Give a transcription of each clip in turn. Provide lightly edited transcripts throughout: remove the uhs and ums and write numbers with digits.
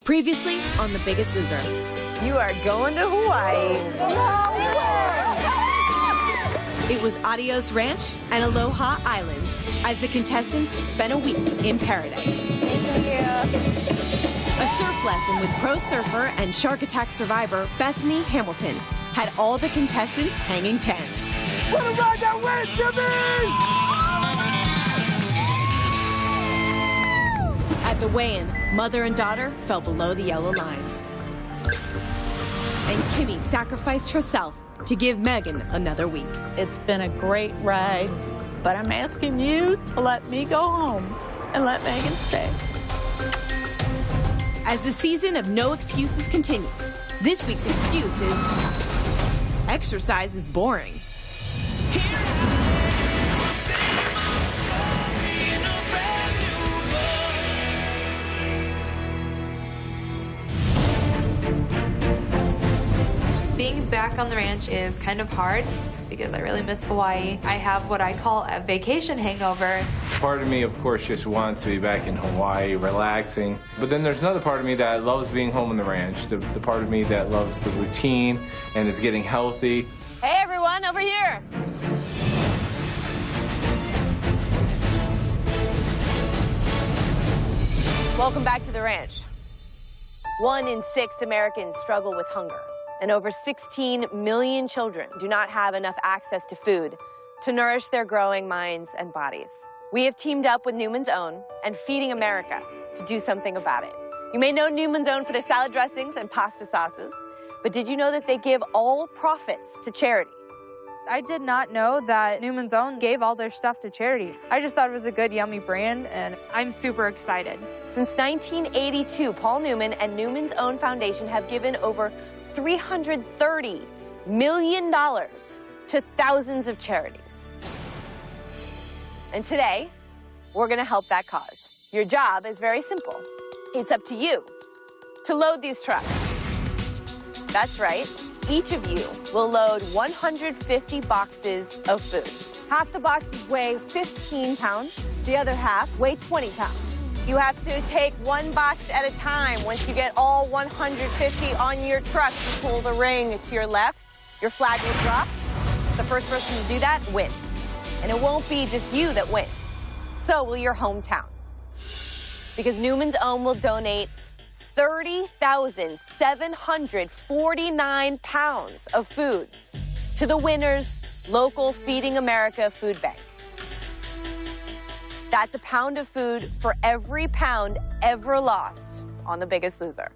Previously on The Biggest Loser. You are going to Hawaii. It was Adios Ranch and Aloha Islands as the contestants spent a week in paradise. A surf lesson with pro surfer and shark attack survivor Bethany Hamilton had all the contestants hanging 10. Put a ride that way, Jimmy! At the weigh-in, mother and daughter fell below the yellow line. And Kimmy sacrificed herself to give Megan another week. It's been a great ride, but I'm asking you to let me go home and let Megan stay. As the season of no excuses continues, this week's excuse is exercise is boring. Being back on the ranch is kind of hard because I really miss Hawaii. I have what I call a vacation hangover. Part of me, of course, just wants to be back in Hawaii, relaxing. But then there's another part of me that loves being home on the ranch, the part of me that loves the routine and is getting healthy. Hey, everyone, over here. Welcome back to the ranch. 1 in 6 Americans struggle with hunger, and over 16 million children do not have enough access to food to nourish their growing minds and bodies. We have teamed up with Newman's Own and Feeding America to do something about it. You may know Newman's Own for their salad dressings and pasta sauces, but did you know that they give all profits to charity? I did not know that Newman's Own gave all their stuff to charity. I just thought it was a good, yummy brand, and I'm super excited. Since 1982, Paul Newman and Newman's Own Foundation have given over $330 million to thousands of charities. And today, we're gonna help that cause. Your job is very simple. It's up to you to load these trucks. That's right. Each of you will load 150 boxes of food. Half the boxes weigh 15 pounds, the other half weigh 20 pounds. You have to take one box at a time. Once you get all 150 on your truck, you pull the ring to your left, your flag will drop. The first person to do that wins. And it won't be just you that wins. So will your hometown. Because Newman's Own will donate 30,749 pounds of food to the winner's local Feeding America food bank. That's a pound of food for every pound ever lost on The Biggest Loser.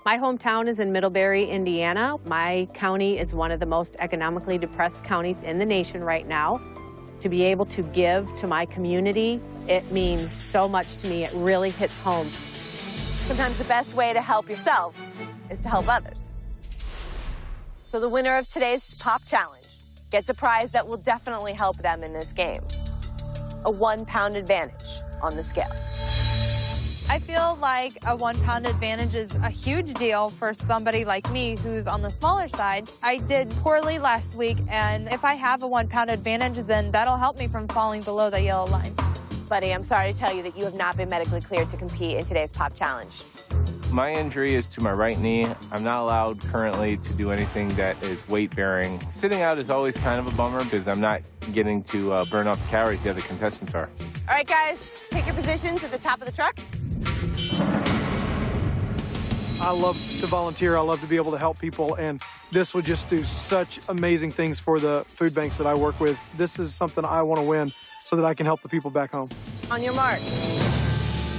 My hometown is in Middlebury, Indiana. My county is one of the most economically depressed counties in the nation right now. To be able to give to my community, it means so much to me. It really hits home. Sometimes the best way to help yourself is to help others. So the winner of today's Pop Challenge gets a prize that will definitely help them in this game. A 1-pound advantage on the scale. I feel like a 1-pound advantage is a huge deal for somebody like me who's on the smaller side. I did poorly last week, and if I have a 1-pound advantage, then that'll help me from falling below the yellow line. Buddy, I'm sorry to tell you that you have not been medically cleared to compete in today's Pop Challenge. My injury is to my right knee. I'm not allowed currently to do anything that is weight-bearing. Sitting out is always kind of a bummer because I'm not getting to burn off the calories the other contestants are. All right, guys, take your positions at the top of the truck. I love to volunteer. I love to be able to help people, and this would just do such amazing things for the food banks that I work with. This is something I want to win so that I can help the people back home. On your mark,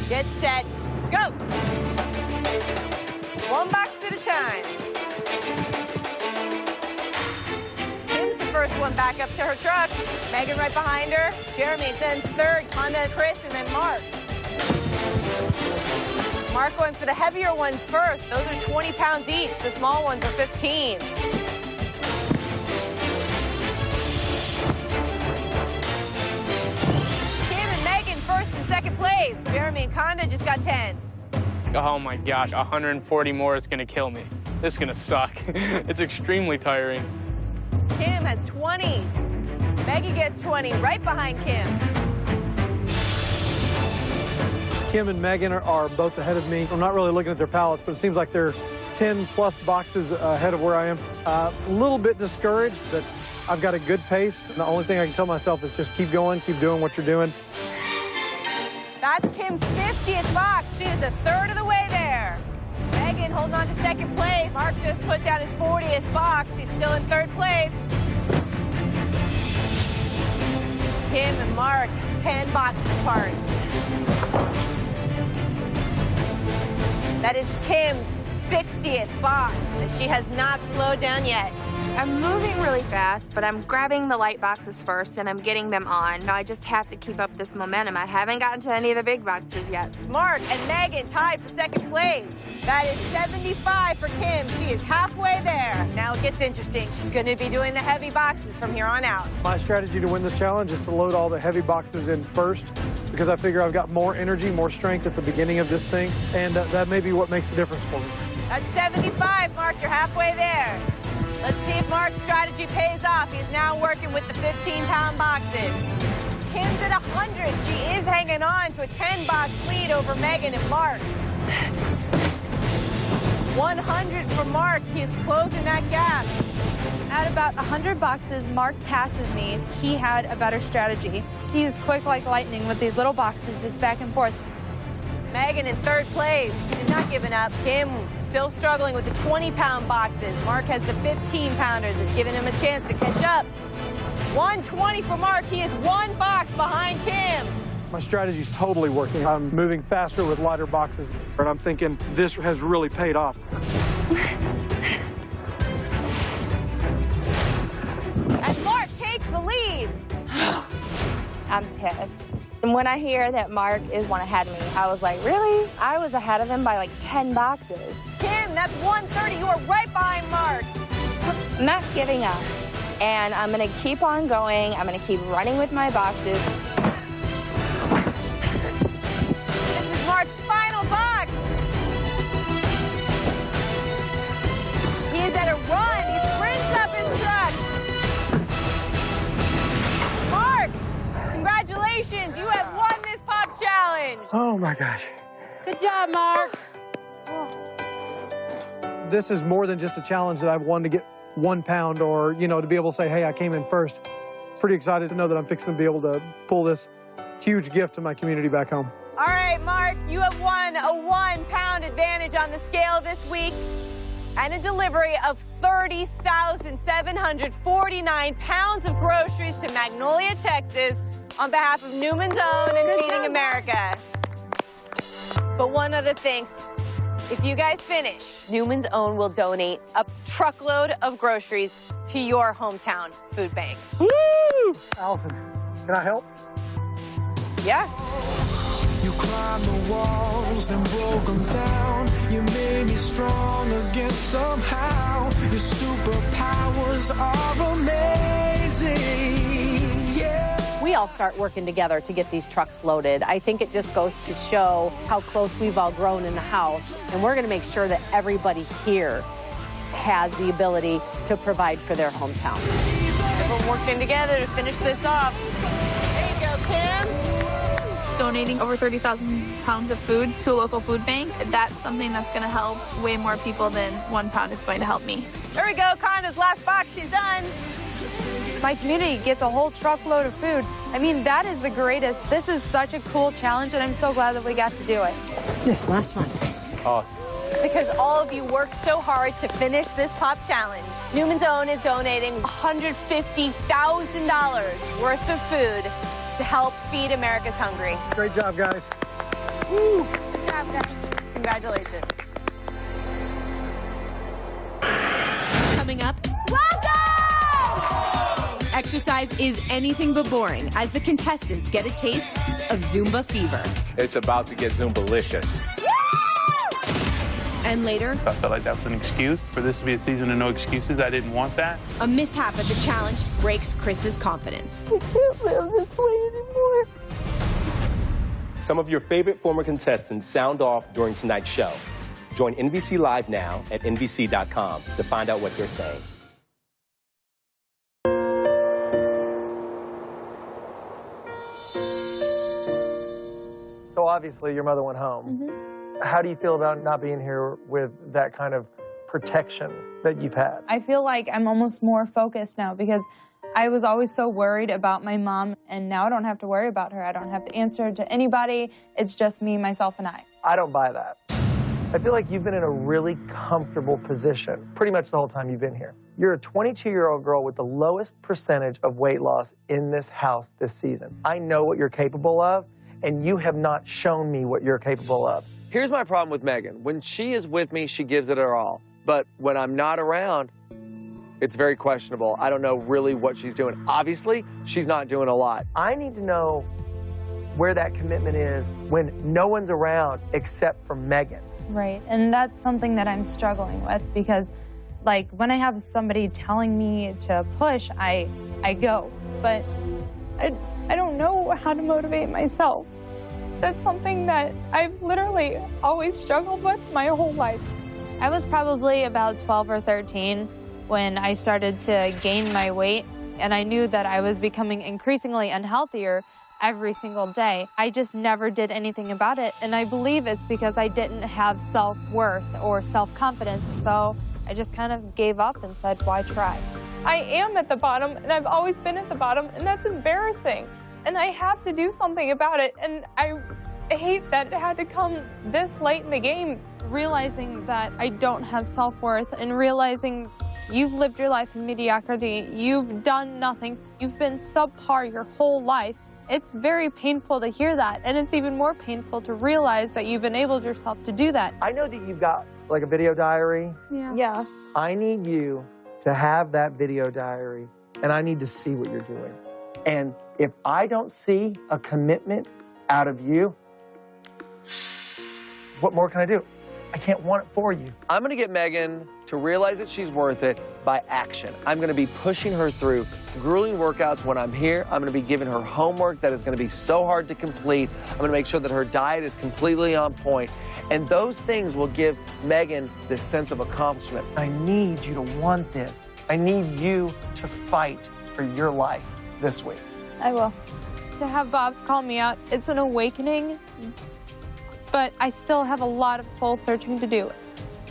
get set, go. 1 box at a time. Kim's the first one back up to her truck. Megan right behind her. Jeremy then third, Conda, Chris, and then Mark. Mark going for the heavier ones first. Those are 20 pounds each. The small ones are 15. Kim and Megan first and second place. Jeremy and Conda just got 10. Oh my gosh, 140 more is gonna kill me. This is gonna suck. It's extremely tiring. Kim has 20. Maggie gets 20, right behind Kim. Kim and Megan are both ahead of me. I'm not really looking at their pallets, but it seems like they're 10+ boxes ahead of where I am. A little bit discouraged, but I've got a good pace. And the only thing I can tell myself is just keep going, keep doing what you're doing. That's Kim's 50th box. She is a third of the way there. Megan holding on to second place. Mark just put down his 40th box. He's still in third place. Kim and Mark, 10 boxes apart. That is Kim's 60th box, and she has not slowed down yet. I'm moving really fast, but I'm grabbing the light boxes first and I'm getting them on. Now I just have to keep up this momentum. I haven't gotten to any of the big boxes yet. Mark and Megan tied for second place. That is 75 for Kim. She is halfway there. Now it gets interesting. She's going to be doing the heavy boxes from here on out. My strategy to win this challenge is to load all the heavy boxes in first, because I figure I've got more energy, more strength at the beginning of this thing, and that may be what makes the difference for me. That's 75, Mark. You're halfway there. Let's see if Mark's strategy pays off. He's now working with the 15-pound boxes. Kim's at 100. She is hanging on to a 10-box lead over Megan and Mark. 100 for Mark. He is closing that gap. At about 100 boxes, Mark passes me. He had a better strategy. He is quick like lightning with these little boxes just back and forth. Megan in third place. She's not giving up. Kim still struggling with the 20-pound boxes. Mark has the 15-pounders. It's giving him a chance to catch up. 120 for Mark. He is 1 box behind Kim. My strategy is totally working. I'm moving faster with lighter boxes, and I'm thinking this has really paid off. And Mark takes the lead. I'm pissed. And when I hear that Mark is one ahead of me, I was like, really? I was ahead of him by like 10 boxes. Kim, that's 130. You are right behind Mark. I'm not giving up. And I'm going to keep on going. I'm going to keep running with my boxes. This is Mark's final box. He is at a run. He sprints up his truck. Mark, congratulations. You have won this pop challenge. Oh my gosh. Good job, Mark. This is more than just a challenge that I've won to get 1 pound, or, you know, to be able to say, hey, I came in first. Pretty excited to know that I'm fixing to be able to pull this huge gift to my community back home. All right, Mark, you have won a 1-pound advantage on the scale this week and a delivery of 30,749 pounds of groceries to Magnolia, Texas, on behalf of Newman's Own and Feeding America. But one other thing. If you guys finish, Newman's Own will donate a truckload of groceries to your hometown food bank. Woo! Allison, can I help? Yeah. You climbed the walls, then broke them down. You made me strong again somehow. Your superpowers are amazing. Yeah. We all start working together to get these trucks loaded. I think it just goes to show how close we've all grown in the house, and we're going to make sure that everybody here has the ability to provide for their hometown. Everyone working together to finish this off. There you go, Kim. Donating over 30,000 pounds of food to a local food bank, that's something that's going to help way more people than 1 pound is going to help me. There we go, Conda's last box, she's done. My community gets a whole truckload of food. I mean, that is the greatest. This is such a cool challenge, and I'm so glad that we got to do it. This last one. Awesome. Because all of you worked so hard to finish this pop challenge. Newman's Own is donating $150,000 worth of food to help feed America's hungry. Great job, guys. Woo. Good job, guys. Congratulations. Coming up, Welcome! exercise is anything but boring as the contestants get a taste of Zumba fever. It's about to get Zumbalicious. And later, I felt like that was an excuse for this to be a season of no excuses. I didn't want that. a mishap at the challenge breaks Chris's confidence. I can't live this way anymore. Some of your favorite former contestants sound off during tonight's show. Join NBC Live now at NBC.com to find out what they're saying. So obviously your mother went home. How do you feel about not being here with that kind of protection that you've had? I feel like I'm almost more focused now because I was always so worried about my mom, and now I don't have to worry about her. I don't have to answer to anybody. It's just me, myself, and I. I don't buy that. I feel like you've been in a really comfortable position pretty much the whole time you've been here. You're a 22-year-old girl with the lowest percentage of weight loss in this house this season. I know what you're capable of, and you have not shown me what you're capable of. Here's my problem with Megan. When she is with me, she gives it her all. But when I'm not around, it's very questionable. I don't know really what she's doing. Obviously, she's not doing a lot. I need to know where that commitment is when no one's around except for Megan. Right, and that's something that I'm struggling with because, like, when I have somebody telling me to push, I go. But I don't know how to motivate myself. That's something that I've literally always struggled with my whole life. I was probably about 12 or 13 when I started to gain my weight, and I knew that I was becoming increasingly unhealthier every single day. I just never did anything about it, and I believe it's because I didn't have self-worth or self-confidence, so I just kind of gave up and said, why try? I am at the bottom, and I've always been at the bottom, and that's embarrassing, and I have to do something about it, and I hate that it had to come this late in the game, realizing that I don't have self-worth and realizing you've lived your life in mediocrity, you've done nothing, you've been subpar your whole life. It's very painful to hear that, and it's even more painful to realize that you've enabled yourself to do that. I know that you've got like a video diary. Yeah. I need you to have that video diary, and I need to see what you're doing. And if I don't see a commitment out of you, what more can I do? I can't want it for you. I'm gonna get Megan to realize that she's worth it by action. I'm gonna be pushing her through grueling workouts when I'm here. I'm gonna be giving her homework that is gonna be so hard to complete. I'm gonna make sure that her diet is completely on point. And those things will give Megan this sense of accomplishment. I need you to want this. I need you to fight for your life this week. I will. To have Bob call me out, it's an awakening, but I still have a lot of soul searching to do.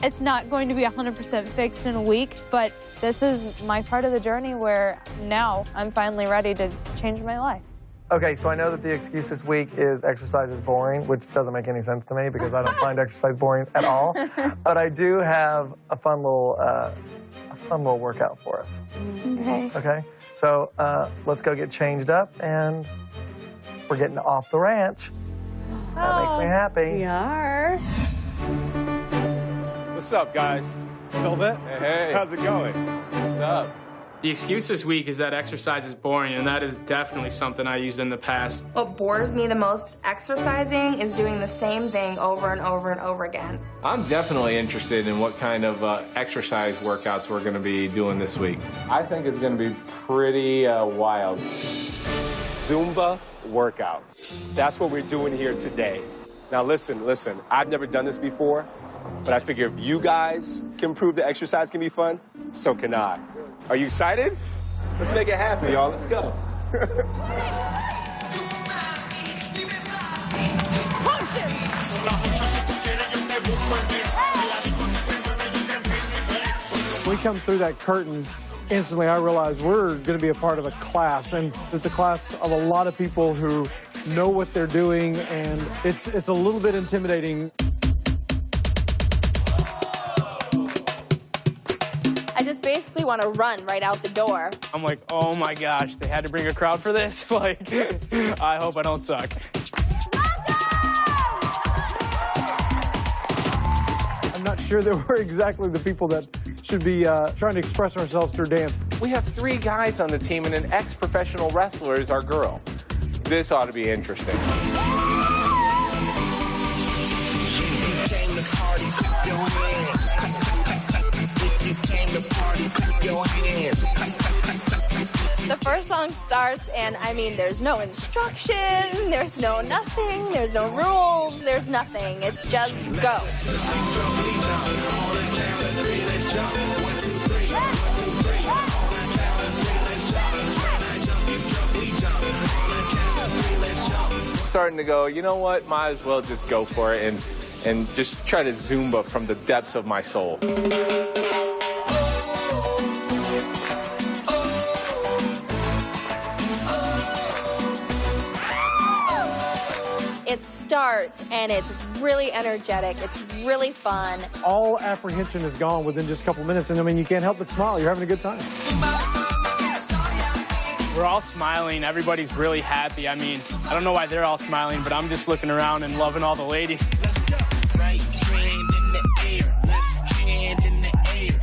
It's not going to be 100% fixed in a week, but this is my part of the journey where now I'm finally ready to change my life. Okay, so I know that the excuse this week is exercise is boring, which doesn't make any sense to me because I don't find exercise boring at all. But I do have a fun little workout for us. Okay. Okay, so let's go get changed up, and we're getting off the ranch. That makes me happy. We are. What's up, guys? Velvet? Hey. How's it going? What's up? The excuse this week is that exercise is boring, and that is definitely something I used in the past. What bores me the most exercising is doing the same thing over and over and over again. I'm definitely interested in what kind of exercise workouts we're going to be doing this week. I think it's going to be pretty wild. Zumba workout. That's what we're doing here today. Now listen, I've never done this before, but I figure if you guys can prove that exercise can be fun, so can I. Are you excited? Let's make it happen, y'all. Let's go. When we come through that curtain, instantly I realize we're going to be a part of a class, and it's a class of a lot of people who know what they're doing, and it's a little bit intimidating. I just basically want to run right out the door. I'm like, oh my gosh, they had to bring a crowd for this? Like, I hope I don't suck. I'm not sure that we're exactly the people that should be trying to express ourselves through dance. We have 3 guys on the team, and an ex-professional wrestler is our girl. This ought to be interesting. The first song starts, and I mean, there's no instruction, there's no nothing, there's no rules, there's nothing. It's just go. starting to go, you know what, might as well just go for it and just try to Zumba from the depths of my soul. It starts and it's really energetic. It's really fun. All apprehension is gone within just a couple minutes, and I mean, you can't help but smile. You're having a good time. We're all smiling. Everybody's really happy. I mean, I don't know why they're all smiling, but I'm just looking around and loving all the ladies. Right hand in the air, left hand in the air.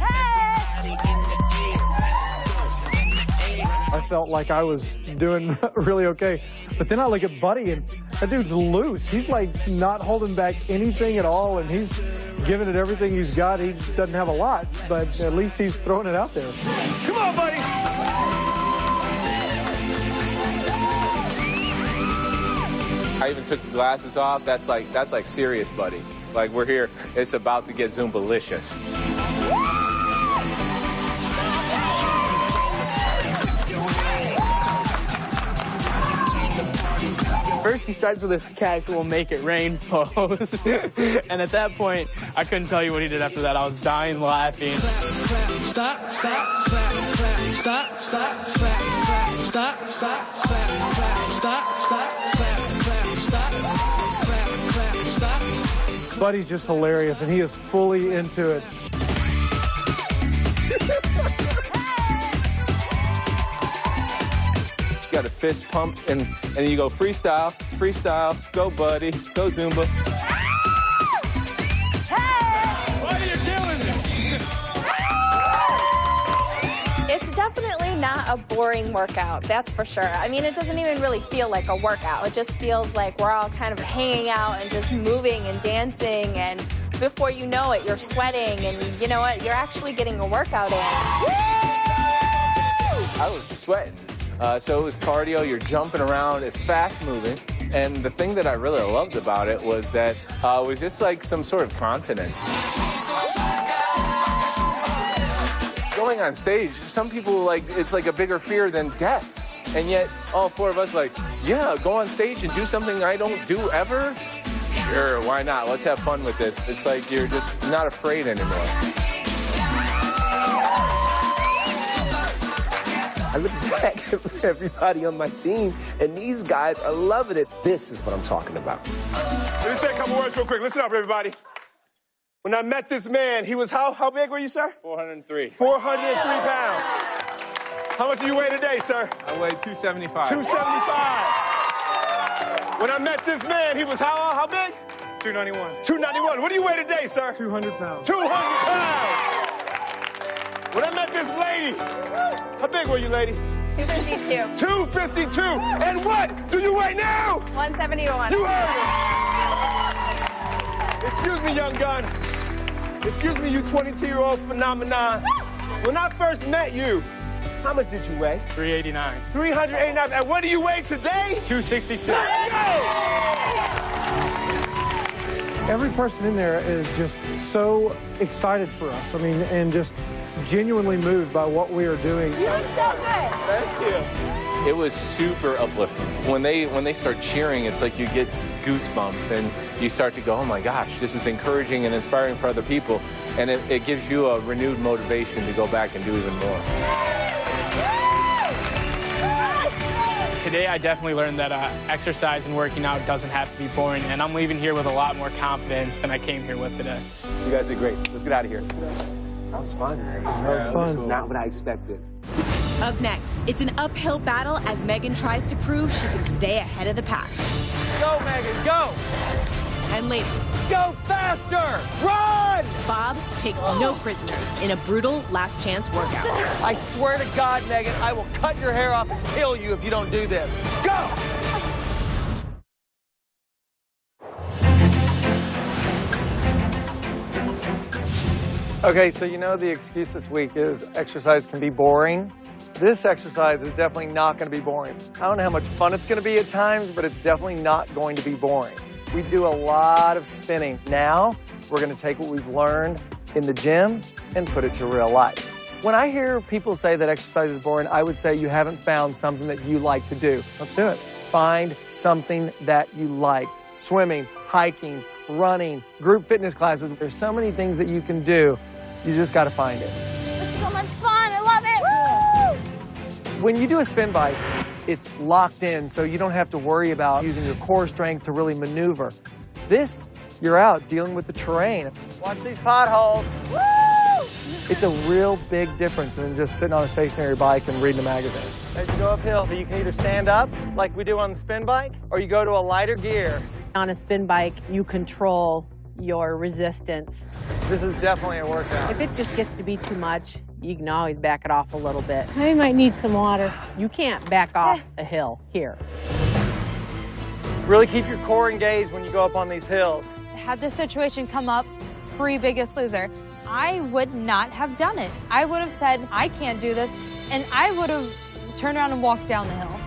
I felt like I was doing really okay. But then I look at Buddy, and that dude's loose. He's like not holding back anything at all, and he's giving it everything he's got. He doesn't have a lot, but at least he's throwing it out there. Come on, buddy. I even took the glasses off. That's like serious, buddy. Like, we're here. It's about to get Zumbalicious. First, he starts with this casual make it rain pose. And at that point, I couldn't tell you what he did after that. I was dying laughing. Stop, stop, clap, clap, stop, stop, clap, clap, stop, stop, clap, clap, stop, stop, clap, clap, stop, clap, clap, stop. Buddy's just hilarious, and he is fully into it. You got a fist pump, and then you go freestyle, freestyle, go buddy, go Zumba. Buddy, you're killing it. It's definitely not a boring workout, that's for sure. I mean, it doesn't even really feel like a workout. It just feels like we're all kind of hanging out and just moving and dancing, and before you know it, you're sweating, and you know what? You're actually getting a workout in. I was sweating. So it was cardio, you're jumping around, it's fast moving. And the thing that I really loved about it was that it was just like some sort of confidence. Going on stage, some people it's like a bigger fear than death. And yet all four of us yeah, go on stage and do something I don't do ever? Sure, why not? Let's have fun with this. It's like you're just not afraid anymore. I look back at everybody on my team, and these guys are loving it. This is what I'm talking about. Let me say a couple words real quick. Listen up, everybody. When I met this man, he was how big were you, sir? 403. 403 pounds. How much do you weigh today, sir? I weigh 275. 275. When I met this man, he was how big? 291. 291. What do you weigh today, sir? 200 pounds. 200 pounds. When I met this lady, how big were you, lady? 252. 252. And what do you weigh now? 171. You heard it. Excuse me, young gun. Excuse me, you 22-year-old phenomenon. When I first met you, how much did you weigh? 389. 389. And what do you weigh today? 266. Let's go! Every person in there is just so excited for us. I mean, and just genuinely moved by what we are doing. You look so good. Thank you. It was super uplifting. When they start cheering, it's like you get goosebumps and you start to go, oh my gosh, this is encouraging and inspiring for other people. And it gives you a renewed motivation to go back and do even more. Today, I definitely learned that exercise and working out doesn't have to be boring, and I'm leaving here with a lot more confidence than I came here with today. You guys did great. Let's get out of here. That was fun. That was fun. Not what I expected. Up next, it's an uphill battle as Megan tries to prove she can stay ahead of the pack. Go, Megan, go! And later, Go faster! Run! Bob takes no prisoners in a brutal last chance workout. I swear to God, Megan, I will cut your hair off and kill you if you don't do this. Go! Okay, so you know the excuse this week is exercise can be boring. This exercise is definitely not going to be boring. I don't know how much fun it's going to be at times, but it's definitely not going to be boring. We do a lot of spinning. Now, we're going to take what we've learned in the gym and put it to real life. When I hear people say that exercise is boring, I would say you haven't found something that you like to do. Let's do it. find something that you like. Swimming, hiking, running, group fitness classes. There's so many things that you can do. You just got to find it. It's so much fun. I love it. Woo! When you do a spin bike, it's locked in, so you don't have to worry about using your core strength to really maneuver. This, you're out dealing with the terrain. Watch these potholes. Woo! It's a real big difference than just sitting on a stationary bike and reading a magazine. As you go uphill, you can either stand up, like we do on the spin bike, or you go to a lighter gear. On a spin bike, you control your resistance. This is definitely a workout. If it just gets to be too much, you can always back it off a little bit. I might need some water. You can't back off a hill here. Really keep your core engaged when you go up on these hills. Had this situation come up pre-Biggest Loser, I would not have done it. I would have said, I can't do this, and I would have turned around and walked down the hill.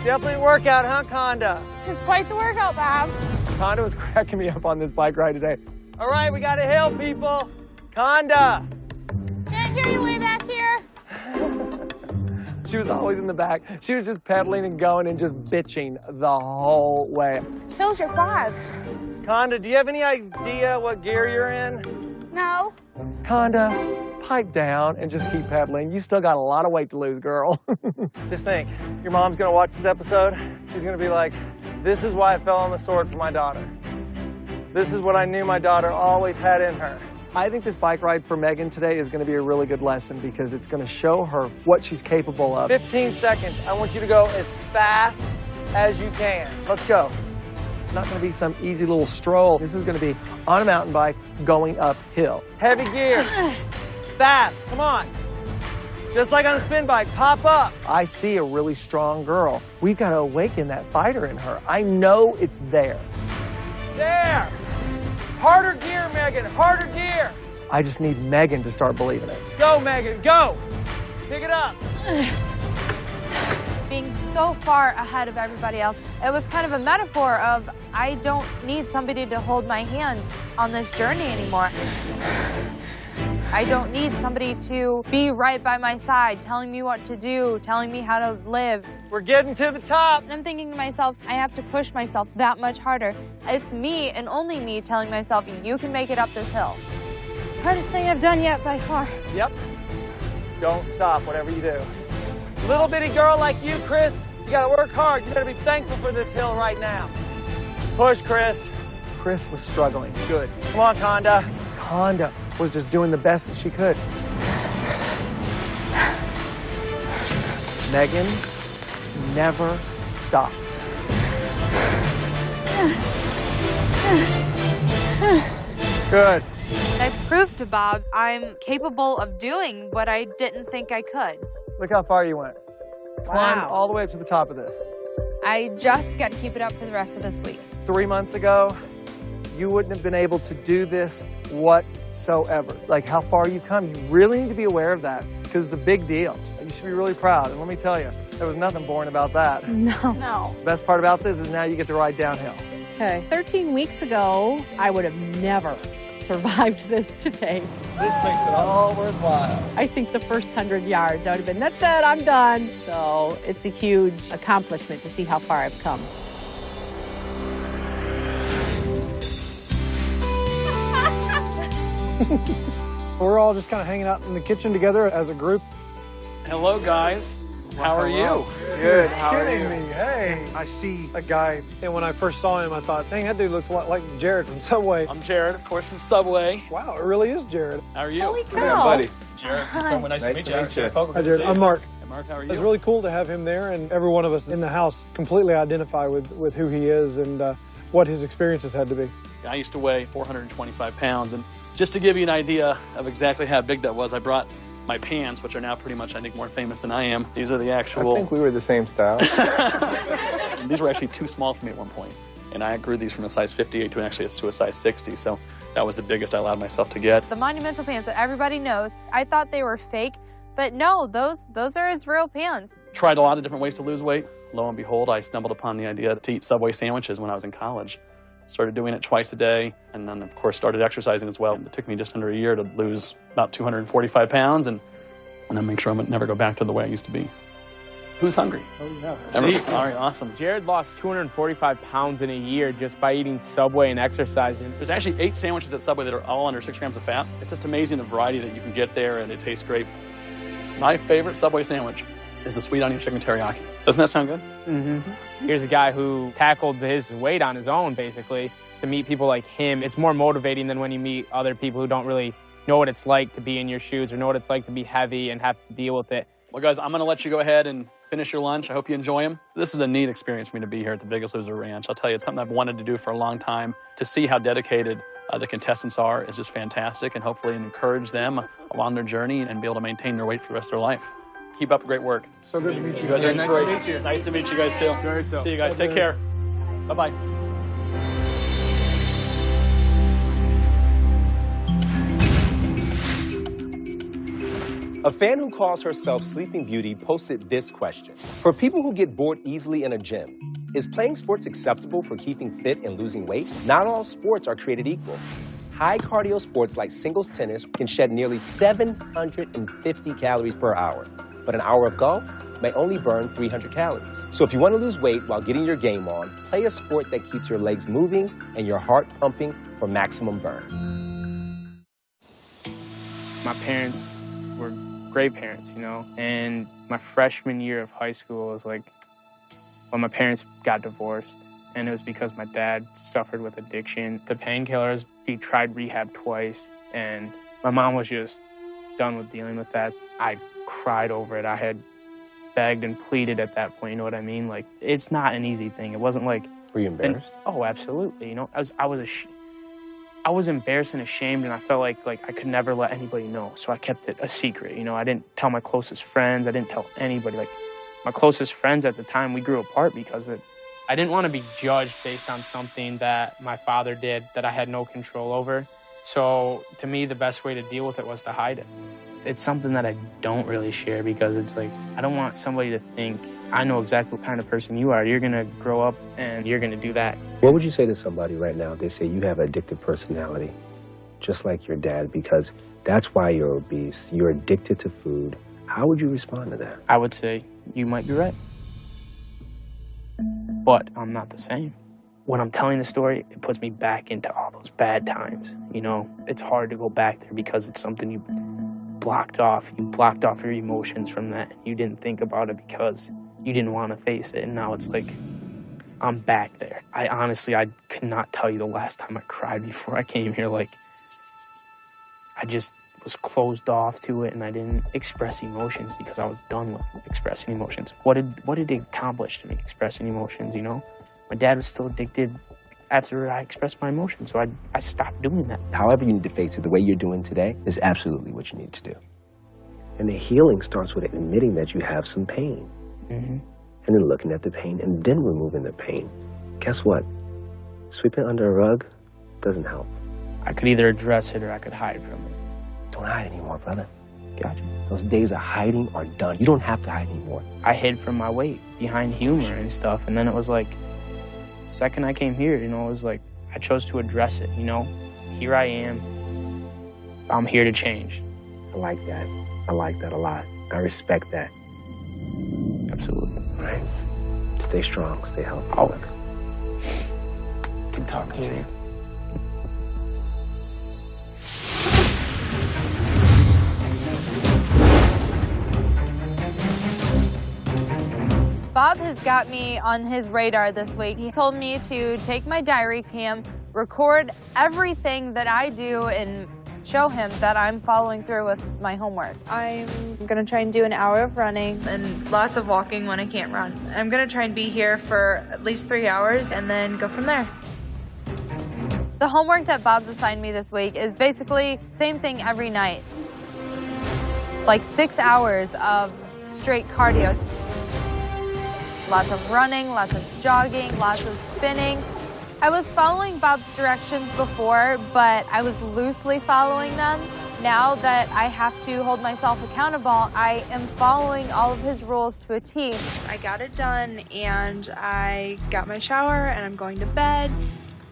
Definitely a workout, huh, Conda? This is quite the workout, Bob. Conda was cracking me up on this bike ride today. All right, we got a hill, people. Conda. Can't hear you way back here. She was always in the back. She was just pedaling and going and just bitching the whole way. It kills your quads. Conda, do you have any idea what gear you're in? No. Conda, pipe down and just keep pedaling. You still got a lot of weight to lose, girl. Just think, your mom's gonna watch this episode. She's gonna be like, this is why I fell on the sword for my daughter. This is what I knew my daughter always had in her. I think this bike ride for Megan today is gonna be a really good lesson because it's gonna show her what she's capable of. 15 seconds, I want you to go as fast as you can. Let's go. It's not gonna be some easy little stroll. This is gonna be on a mountain bike going uphill. Heavy gear, fast, come on. Just like on a spin bike, pop up. I see a really strong girl. We've got to awaken that fighter in her. I know it's there. There. Harder gear, Megan, harder gear. I just need Megan to start believing it. Go, Megan, go. Pick it up. Being so far ahead of everybody else, it was kind of a metaphor of I don't need somebody to hold my hand on this journey anymore. I don't need somebody to be right by my side, telling me what to do, telling me how to live. We're getting to the top. And I'm thinking to myself, I have to push myself that much harder. It's me and only me telling myself, you can make it up this hill. Hardest thing I've done yet by far. Yep. Don't stop, whatever you do. Little bitty girl like you, Chris, you gotta work hard. You gotta be thankful for this hill right now. Push, Chris. Chris was struggling. Good. Come on, Conda. Conda was just doing the best that she could. Megan, never stop. Good. I proved to Bob I'm capable of doing what I didn't think I could. Look how far you went. Climb all the way up to the top of this. I just got to keep it up for the rest of this week. 3 months ago, you wouldn't have been able to do this whatsoever. Like how far you've come, you really need to be aware of that because it's a big deal. You should be really proud. And let me tell you, there was nothing boring about that. No. No. The best part about this is now you get to ride downhill. Okay, 13 weeks ago, I would have never survived this today. This makes it all worthwhile. I think the first 100 yards, I would have been, that's it, I'm done. So it's a huge accomplishment to see how far I've come. We're all just kind of hanging out in the kitchen together as a group. Hello, guys. How are you? Good. How are Kidding you? me? Hey, I see a guy, and when I first saw him, I thought, dang, that dude looks a lot like Jared from Subway. I'm Jared, of course, from Subway. Wow, it really is Jared. How are you? Holy Yeah, cow. buddy. Jared, Hi. someone nice to meet you. Hi, Jared. I'm Mark. Hey, Mark, how are It's you? really cool to have him there, and every one of us in the house completely identify with who he is and what his experiences had to be. I used to weigh 425 pounds, and just to give you an idea of exactly how big that was, I brought my pants, which are now pretty much, I think, more famous than I am. These are the actual... I think we were the same style. These were actually too small for me at one point, and I grew these from a size 58 to actually to a size 60, so that was the biggest I allowed myself to get. The monumental pants that everybody knows, I thought they were fake, but no, those are his real pants. Tried a lot of different ways to lose weight. Lo and behold, I stumbled upon the idea to eat Subway sandwiches when I was in college. Started doing it twice a day, and then, of course, started exercising as well. It took me just under a year to lose about 245 pounds and then make sure I would never go back to the way I used to be. Who's hungry? Oh, yeah. Everyone? All right, awesome. Jared lost 245 pounds in a year just by eating Subway and exercising. There's actually 8 sandwiches at Subway that are all under 6 grams of fat. It's just amazing the variety that you can get there, and it tastes great. My favorite Subway sandwich is the sweet onion chicken teriyaki. Doesn't that sound good? Mm-hmm. Here's a guy who tackled his weight on his own, basically. To meet people like him, it's more motivating than when you meet other people who don't really know what it's like to be in your shoes or know what it's like to be heavy and have to deal with it. Well, guys, I'm going to let you go ahead and finish your lunch. I hope you enjoy them. This is a neat experience for me to be here at the Biggest Loser Ranch. I'll tell you, it's something I've wanted to do for a long time. To see how dedicated the contestants are is just fantastic, and hopefully encourage them along their journey and be able to maintain their weight for the rest of their life. Keep up the great work. So good to meet you. You guys are Nice to inspiration. meet you. Nice to meet you guys, too. Very so. See you guys. Take care. Bye-bye. A fan who calls herself Sleeping Beauty posted this question. For people who get bored easily in a gym, is playing sports acceptable for keeping fit and losing weight? Not all sports are created equal. High cardio sports like singles tennis can shed nearly 750 calories per hour, but an hour of golf may only burn 300 calories. So if you want to lose weight while getting your game on, play a sport that keeps your legs moving and your heart pumping for maximum burn. My parents were great parents, you know, and my freshman year of high school was like when my parents got divorced, and it was because my dad suffered with addiction to painkillers. He tried rehab twice, and my mom was just done with dealing with that. I cried over it. I had begged and pleaded at that point, you know what I mean? Like, it's not an easy thing. It wasn't like... Were you embarrassed? Oh, absolutely. You know, I was embarrassed and ashamed, and I felt like I could never let anybody know. So I kept it a secret. You know, I didn't tell my closest friends. I didn't tell anybody. Like, my closest friends at the time, we grew apart because of it. I didn't want to be judged based on something that my father did that I had no control over. So to me, the best way to deal with it was to hide it. It's something that I don't really share because it's like, I don't want somebody to think, I know exactly what kind of person you are. You're going to grow up and you're going to do that. What would you say to somebody right now if they say you have an addictive personality, just like your dad, because that's why you're obese, you're addicted to food? How would you respond to that? I would say, you might be right. But I'm not the same. When I'm telling the story, it puts me back into all those bad times. You know, it's hard to go back there because it's something you blocked off. You blocked off your emotions from that. You didn't think about it because you didn't want to face it. And now it's like, I'm back there. I could not tell you the last time I cried before I came here. Like, I just was closed off to it, and I didn't express emotions because I was done with expressing emotions. What did it accomplish to me, expressing emotions, you know? My dad was still addicted after I expressed my emotions, so I stopped doing that. However you need to face it, the way you're doing today is absolutely what you need to do. And the healing starts with admitting that you have some pain. Mm-hmm. And then looking at the pain and then removing the pain. Guess what? Sweeping under a rug doesn't help. I could either address it or I could hide from it. Don't hide anymore, brother. Gotcha. Those days of hiding are done. You don't have to hide anymore. I hid from my weight behind humor and stuff, and then it was like, the second I came here, you know, it was like, I chose to address it, you know? Here I am. I'm here to change. I like that. I like that a lot. I respect that. Absolutely. All right. Stay strong. Stay healthy. Always. Good talking to you. Bob has got me on his radar this week. He told me to take my diary cam, record everything that I do, and show him that I'm following through with my homework. I'm gonna try and do an hour of running and lots of walking when I can't run. I'm gonna try and be here for at least 3 hours and then go from there. The homework that Bob's assigned me this week is basically same thing every night. Like 6 hours of straight cardio. Lots of running, lots of jogging, lots of spinning. I was following Bob's directions before, but I was loosely following them. Now that I have to hold myself accountable, I am following all of his rules to a T. I got it done, and I got my shower, and I'm going to bed,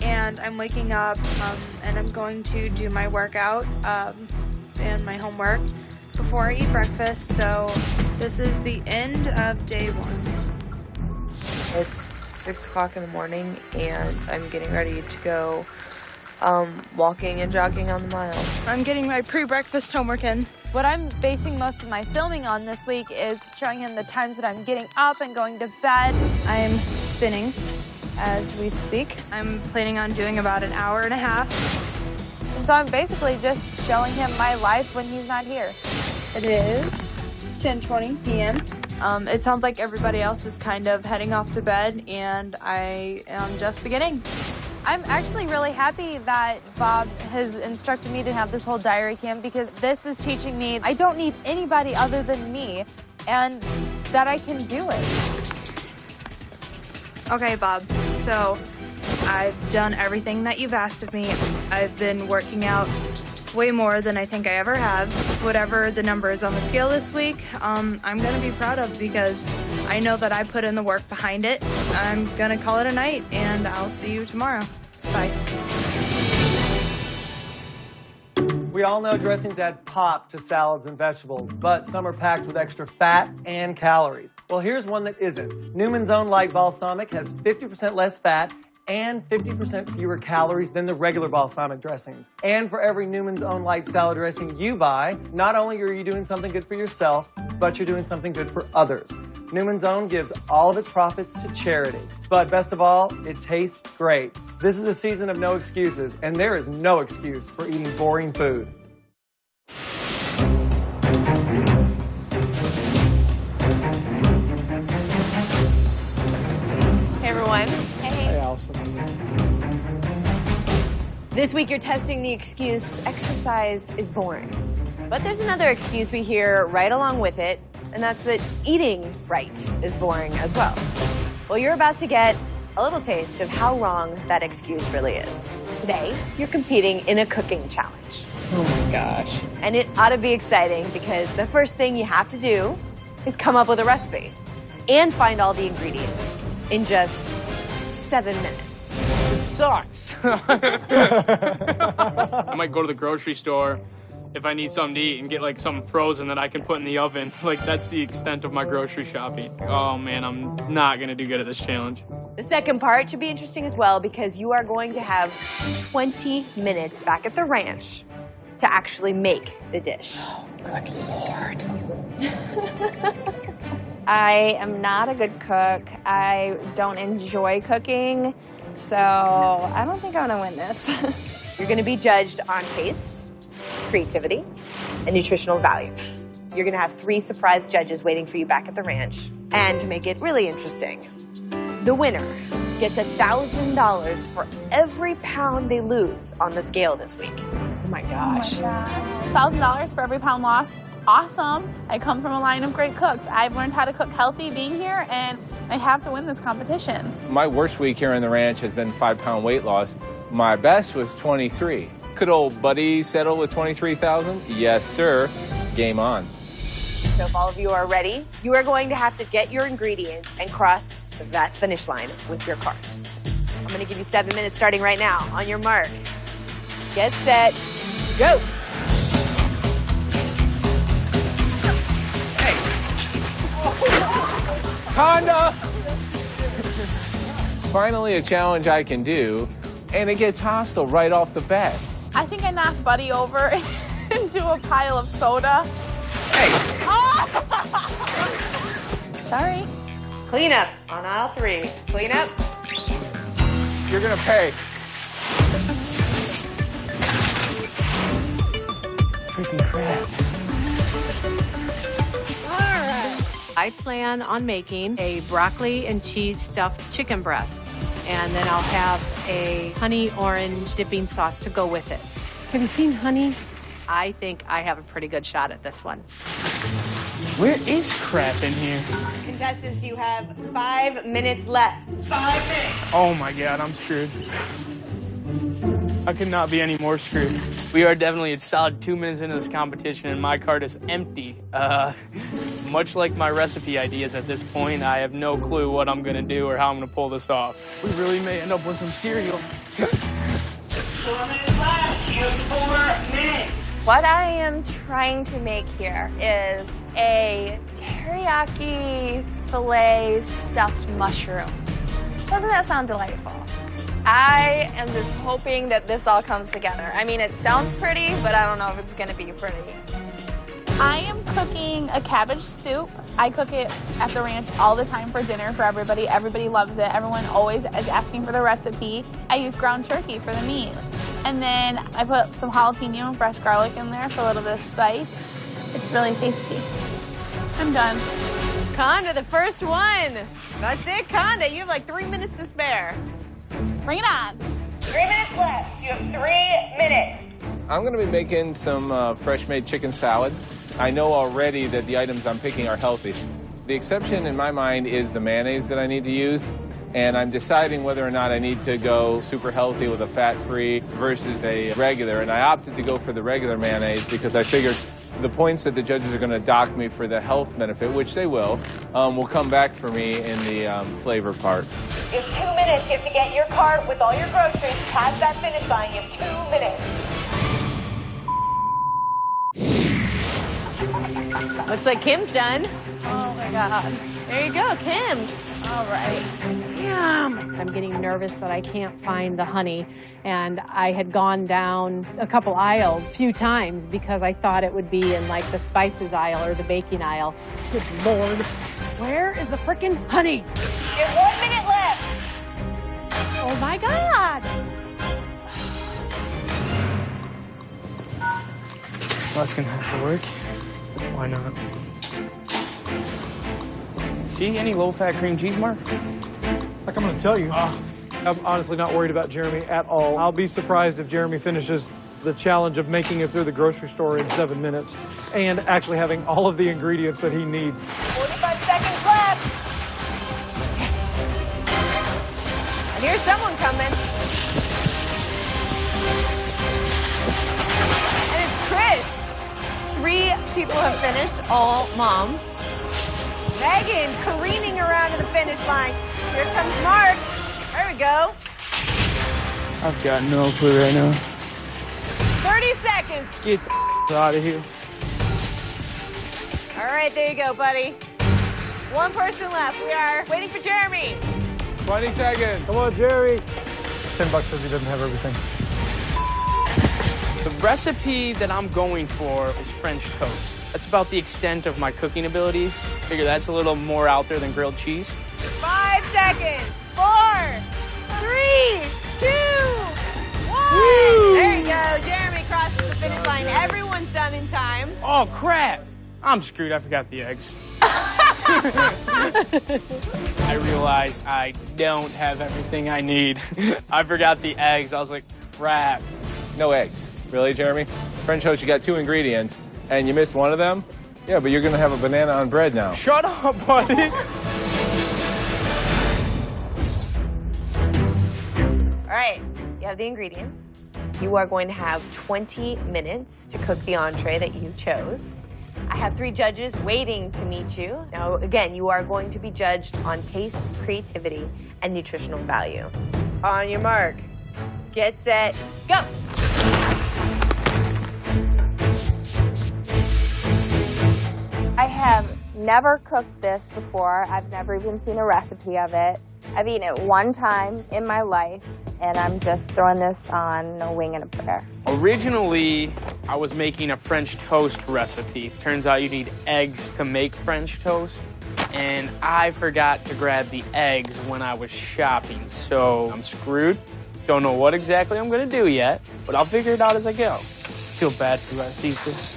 and I'm waking up, and I'm going to do my workout and my homework before I eat breakfast, so this is the end of day 1. It's 6 o'clock in the morning, and I'm getting ready to go walking and jogging on the mile. I'm getting my pre-breakfast homework in. What I'm basing most of my filming on this week is showing him the times that I'm getting up and going to bed. I'm spinning as we speak. I'm planning on doing about an hour and a half. And so I'm basically just showing him my life when he's not here. It is 10:20 p.m. It sounds like everybody else is kind of heading off to bed, and I am just beginning. I'm actually really happy that Bob has instructed me to have this whole diary cam, because this is teaching me I don't need anybody other than me, and that I can do it. Okay, Bob, so I've done everything that you've asked of me. I've been working out way more than I think I ever have. Whatever the number is on the scale this week, I'm gonna be proud of, because I know that I put in the work behind it. I'm gonna call it a night, and I'll see you tomorrow. Bye. We all know dressings add pop to salads and vegetables, but some are packed with extra fat and calories. Well, here's one that isn't. Newman's Own Light Balsamic has 50% less fat and 50% fewer calories than the regular balsamic dressings. And for every Newman's Own Light salad dressing you buy, not only are you doing something good for yourself, but you're doing something good for others. Newman's Own gives all of its profits to charity. But best of all, it tastes great. This is a season of no excuses, and there is no excuse for eating boring food. Hey everyone. Hey, Allison. This week you're testing the excuse, exercise is boring. But there's another excuse we hear right along with it, and that's that eating right is boring as well. Well, you're about to get a little taste of how wrong that excuse really is. Today, you're competing in a cooking challenge. Oh my gosh. And it ought to be exciting, because the first thing you have to do is come up with a recipe and find all the ingredients in just 7 minutes. It sucks. I might go to the grocery store if I need something to eat and get like something frozen that I can put in the oven. Like, that's the extent of my grocery shopping. Oh man, I'm not gonna do good at this challenge. The second part should be interesting as well, because you are going to have 20 minutes back at the ranch to actually make the dish. Oh, good Lord. I am not a good cook. I don't enjoy cooking, so I don't think I'm gonna win this. You're gonna be judged on taste, creativity, and nutritional value. You're gonna have 3 surprise judges waiting for you back at the ranch. And to make it really interesting, the winner gets $1,000 for every pound they lose on the scale this week. Oh my gosh. Oh my gosh. $1,000 for every pound lost. Awesome. I come from a line of great cooks. I've learned how to cook healthy being here, and I have to win this competition. My worst week here in the ranch has been 5-pound weight loss. My best was 23. Could old buddy settle with 23,000? Yes, sir. Game on. So if all of you are ready, you are going to have to get your ingredients and cross that finish line with your cart. I'm going to give you 7 minutes starting right now. On your mark, get set, go. Honda! Finally a challenge I can do, and it gets hostile right off the bat. I think I knocked Buddy over into a pile of soda. Hey! Oh! Sorry. Clean up on aisle 3. Clean up. You're gonna pay. Freaking crap. I plan on making a broccoli and cheese stuffed chicken breast, and then I'll have a honey orange dipping sauce to go with it. Have you seen honey? I think I have a pretty good shot at this one. Where is crap in here? Contestants, you have 5 minutes left. 5 minutes. Oh my god, I'm screwed. I could not be any more screwed. We are definitely a solid 2 minutes into this competition, and my cart is empty. Much like my recipe ideas at this point, I have no clue what I'm gonna do or how I'm gonna pull this off. We really may end up with some cereal. 4 minutes left. You have 4 minutes. What I am trying to make here is a teriyaki filet stuffed mushroom. Doesn't that sound delightful? I am just hoping that this all comes together. I mean, it sounds pretty, but I don't know if it's gonna be pretty. I am cooking a cabbage soup. I cook it at the ranch all the time for dinner for everybody. Everybody loves it. Everyone always is asking for the recipe. I use ground turkey for the meat. And then I put some jalapeno and fresh garlic in there for a little bit of spice. It's really tasty. I'm done. Conda, the first one. That's it, Conda. You have like 3 minutes to spare. Bring it on. 3 minutes left. You have 3 minutes. I'm going to be making some fresh-made chicken salad. I know already that the items I'm picking are healthy. The exception in my mind is the mayonnaise that I need to use, and I'm deciding whether or not I need to go super healthy with a fat-free versus a regular, and I opted to go for the regular mayonnaise because I figured the points that the judges are going to dock me for the health benefit, which they will come back for me in the flavor part. You have 2 minutes. You have to get your cart with all your groceries past that finish line. You have 2 minutes. Looks like Kim's done. Oh my God. There you go, Kim. All right. Yum. I'm getting nervous that I can't find the honey, and I had gone down a couple aisles a few times because I thought it would be in like the spices aisle or the baking aisle. Good Lord. Where is the frickin' honey? You have 1 minute left. Oh my God. Well, that's gonna have to work. Why not? See any low-fat cream cheese, Mark? Like I'm going to tell you, I'm honestly not worried about Jeremy at all. I'll be surprised if Jeremy finishes the challenge of making it through the grocery store in 7 minutes and actually having all of the ingredients that he needs. 45 seconds left. And here's someone coming. And it's Chris. 3 people have finished, all moms. Megan careening around to the finish line. Here comes Mark. There we go. I've got no clue right now. 30 seconds. Get the out of here. All right, there you go, buddy. 1 person left. We are waiting for Jeremy. 20 seconds. Come on, Jerry. $10 says he doesn't have everything. The recipe that I'm going for is French toast. That's about the extent of my cooking abilities. Figure that's a little more out there than grilled cheese. 5 seconds. 4, 3, 2, 1. Woo! There you go. Jeremy crosses the finish line. Everyone's done in time. Oh, crap. I'm screwed. I forgot the eggs. I realized I don't have everything I need. I forgot the eggs. I was like, crap. No eggs. Really, Jeremy? French toast, you got 2 ingredients, and you missed one of them? Yeah, but you're going to have a banana on bread now. Shut up, buddy. All right, you have the ingredients. You are going to have 20 minutes to cook the entree that you chose. I have 3 judges waiting to meet you. Now, again, you are going to be judged on taste, creativity, and nutritional value. On your mark, get set, go. I have never cooked this before. I've never even seen a recipe of it. I've eaten it one time in my life, and I'm just throwing this on a wing and a prayer. Originally, I was making a French toast recipe. Turns out you need eggs to make French toast, and I forgot to grab the eggs when I was shopping, so I'm screwed. Don't know what exactly I'm gonna do yet, but I'll figure it out as I go. Feel bad for who has to eat this.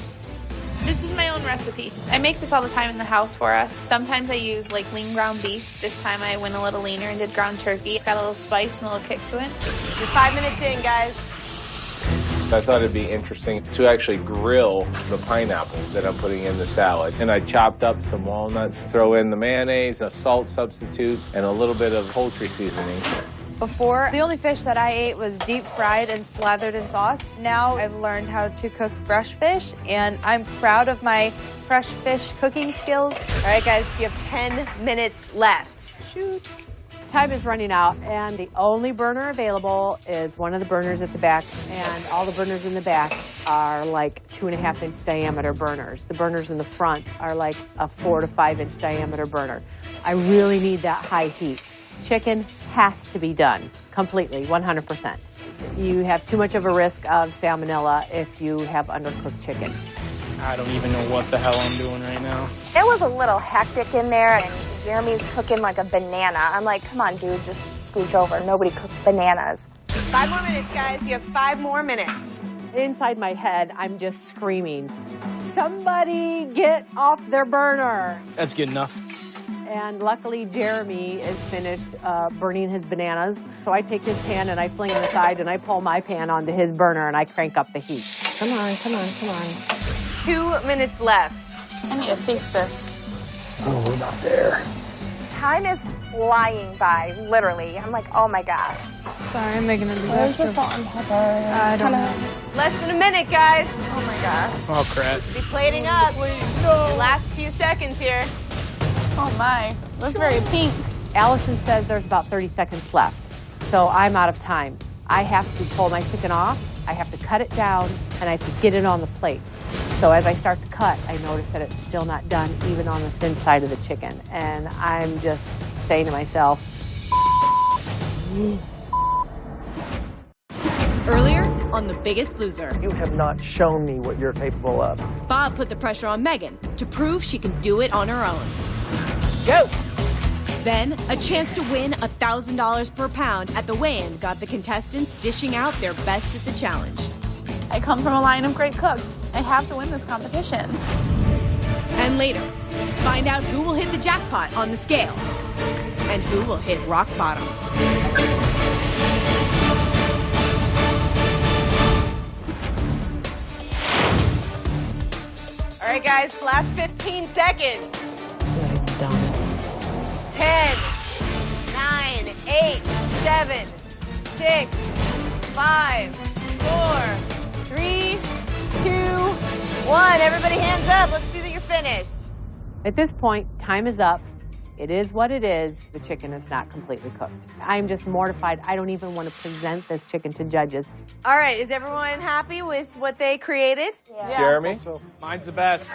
This is my own recipe. I make this all the time in the house for us. Sometimes I use like lean ground beef. This time I went a little leaner and did ground turkey. It's got a little spice and a little kick to it. You're 5 minutes in, guys. I thought it'd be interesting to actually grill the pineapple that I'm putting in the salad. And I chopped up some walnuts, throw in the mayonnaise, a salt substitute, and a little bit of poultry seasoning. Before, the only fish that I ate was deep fried and slathered in sauce. Now I've learned how to cook fresh fish, and I'm proud of my fresh fish cooking skills. All right, guys, you have 10 minutes left. Shoot. time is running out, and the only burner available is one of the burners at the back, and all the burners in the back are like 2.5-inch diameter burners. The burners in the front are like a 4 to 5-inch diameter burner. I really need that high heat. Chicken has to be done completely, 100%. You have too much of a risk of salmonella if you have undercooked chicken. I don't even know what the hell I'm doing right now. It was a little hectic in there, and Jeremy's cooking like a banana. I'm like, come on, dude, just scooch over. Nobody cooks bananas. 5 more minutes, guys. You have 5 more minutes. Inside my head, I'm just screaming, somebody get off their burner. That's good enough. And luckily, Jeremy is finished burning his bananas. So I take his pan and I fling it aside and I pull my pan onto his burner and I crank up the heat. Come on, come on, come on. 2 minutes left. I need to taste this. Oh, we're not there. Time is flying by, literally. I'm like, oh my gosh. Sorry, I'm making a disaster. Where's the salt and pepper? I don't know. Less than a minute, guys. Oh my gosh. Oh, crap. Be plating up. Your last few seconds here. Oh my, looks very pink. Allison says there's about 30 seconds left. So I'm out of time. I have to pull my chicken off, I have to cut it down, and I have to get it on the plate. So as I start to cut, I notice that it's still not done, even on the thin side of the chicken. And I'm just saying to myself, Earlier on The Biggest Loser, You have not shown me what you're capable of. Bob put the pressure on Megan to prove she can do it on her own. Go! Then, a chance to win $1,000 per pound at the weigh-in got the contestants dishing out their best at the challenge. I come from a line of great cooks. I have to win this competition. And later, find out who will hit the jackpot on the scale and who will hit rock bottom. All right, guys, last 15 seconds. 10, 9, 8, 7, 6, 5, 4, 3, 2, 1. Everybody hands up. Let's see that you're finished. at this point, time is up. It is what it is. The chicken is not completely cooked. I'm just mortified. I don't even want to present this chicken to judges. All right, is everyone happy with what they created? Yeah. Jeremy? Mine's the best.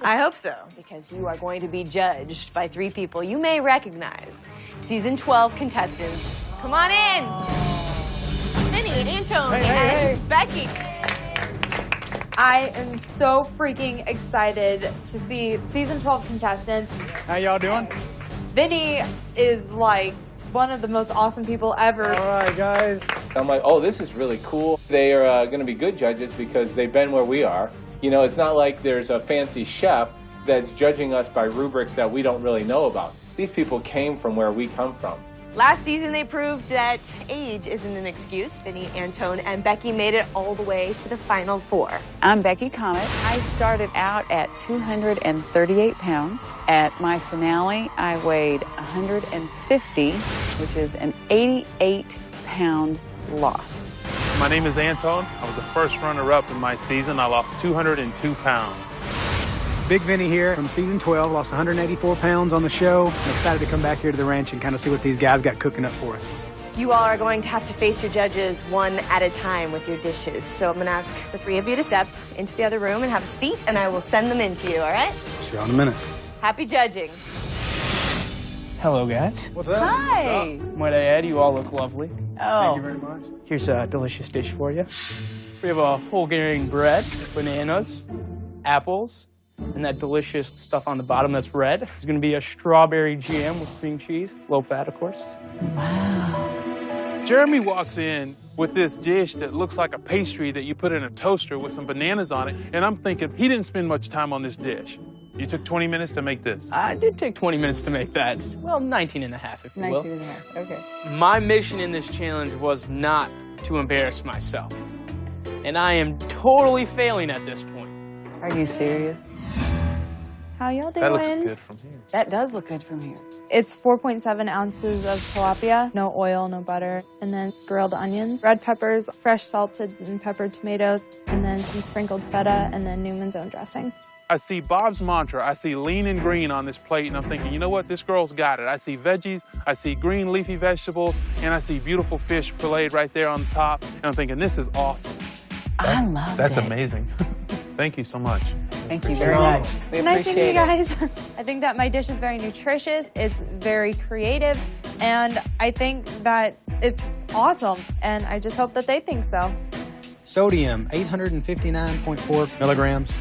I hope so, because you are going to be judged by 3 people you may recognize. Season 12 contestants. Come on in. Vinny, Antone, and Becky. I am so freaking excited to see season 12 contestants. How y'all doing? Vinny is like one of the most awesome people ever. All right, guys. I'm like, oh, this is really cool. They are going to be good judges because they've been where we are. You know, it's not like there's a fancy chef that's judging us by rubrics that we don't really know about. These people came from where we come from. Last season, they proved that age isn't an excuse. Vinny, Antone, and Becky made it all the way to the final 4. I'm Becky Comet. I started out at 238 pounds. At my finale, I weighed 150, which is an 88-pound loss. My name is Antone. I was the first runner-up in my season. I lost 202 pounds. Big Vinny here from season 12, lost 184 pounds on the show. I'm excited to come back here to the ranch and kind of see what these guys got cooking up for us. You all are going to have to face your judges one at a time with your dishes. So I'm going to ask the 3 of you to step into the other room and have a seat, and I will send them in to you, all right? See you in a minute. Happy judging. Hello, guys. What's up? Hi. Might I add, you all look lovely. Thank you very much. Here's a delicious dish for you. We have a whole grain bread, bananas, apples, and that delicious stuff on the bottom that's red. It's going to be a strawberry jam with cream cheese, low fat, of course. Wow. Jeremy walks in with this dish that looks like a pastry that you put in a toaster with some bananas on it, and I'm thinking, he didn't spend much time on this dish. You took 20 minutes to make this. I did take 20 minutes to make that. Well, 19 and a half, if you will. 19 and a half, okay. My mission in this challenge was not to embarrass myself. And I am totally failing at this point. Are you serious? How y'all doing? That looks good from here. That does look good from here. It's 4.7 ounces of tilapia, no oil, no butter, and then grilled onions, red peppers, fresh salted and peppered tomatoes, and then some sprinkled feta, and then Newman's Own dressing. I see Bob's mantra. I see lean and green on this plate, and I'm thinking, you know what? This girl's got it. I see veggies, I see green leafy vegetables, and I see beautiful fish filleted right there on the top, and I'm thinking, this is awesome. I love it. That's amazing. Thank you so much. Thank you very much. We Nice meeting you appreciate guys. I think that my dish is very nutritious, it's very creative, and I think that it's awesome, and I just hope that they think so. Sodium, 859.4 milligrams.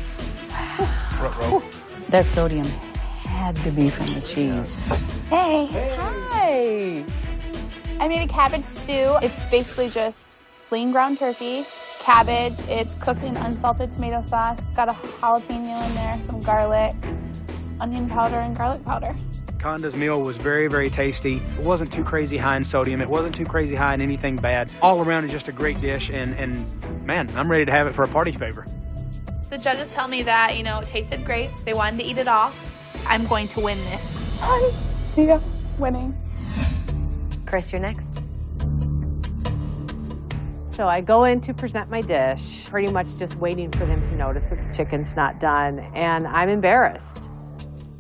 That sodium had to be from the cheese. Hey. Hi. I made a cabbage stew. It's basically just lean ground turkey, cabbage. It's cooked in unsalted tomato sauce. It's got a jalapeno in there, some garlic, onion powder, and garlic powder. Conda's meal was very, very tasty. It wasn't too crazy high in sodium. It wasn't too crazy high in anything bad. All around, it's just a great dish, and man, I'm ready to have it for a party favor. The judges tell me that, it tasted great. They wanted to eat it all. I'm going to win this. Hi. See ya. Winning. Chris, you're next. So I go in to present my dish, pretty much just waiting for them to notice that the chicken's not done, and I'm embarrassed.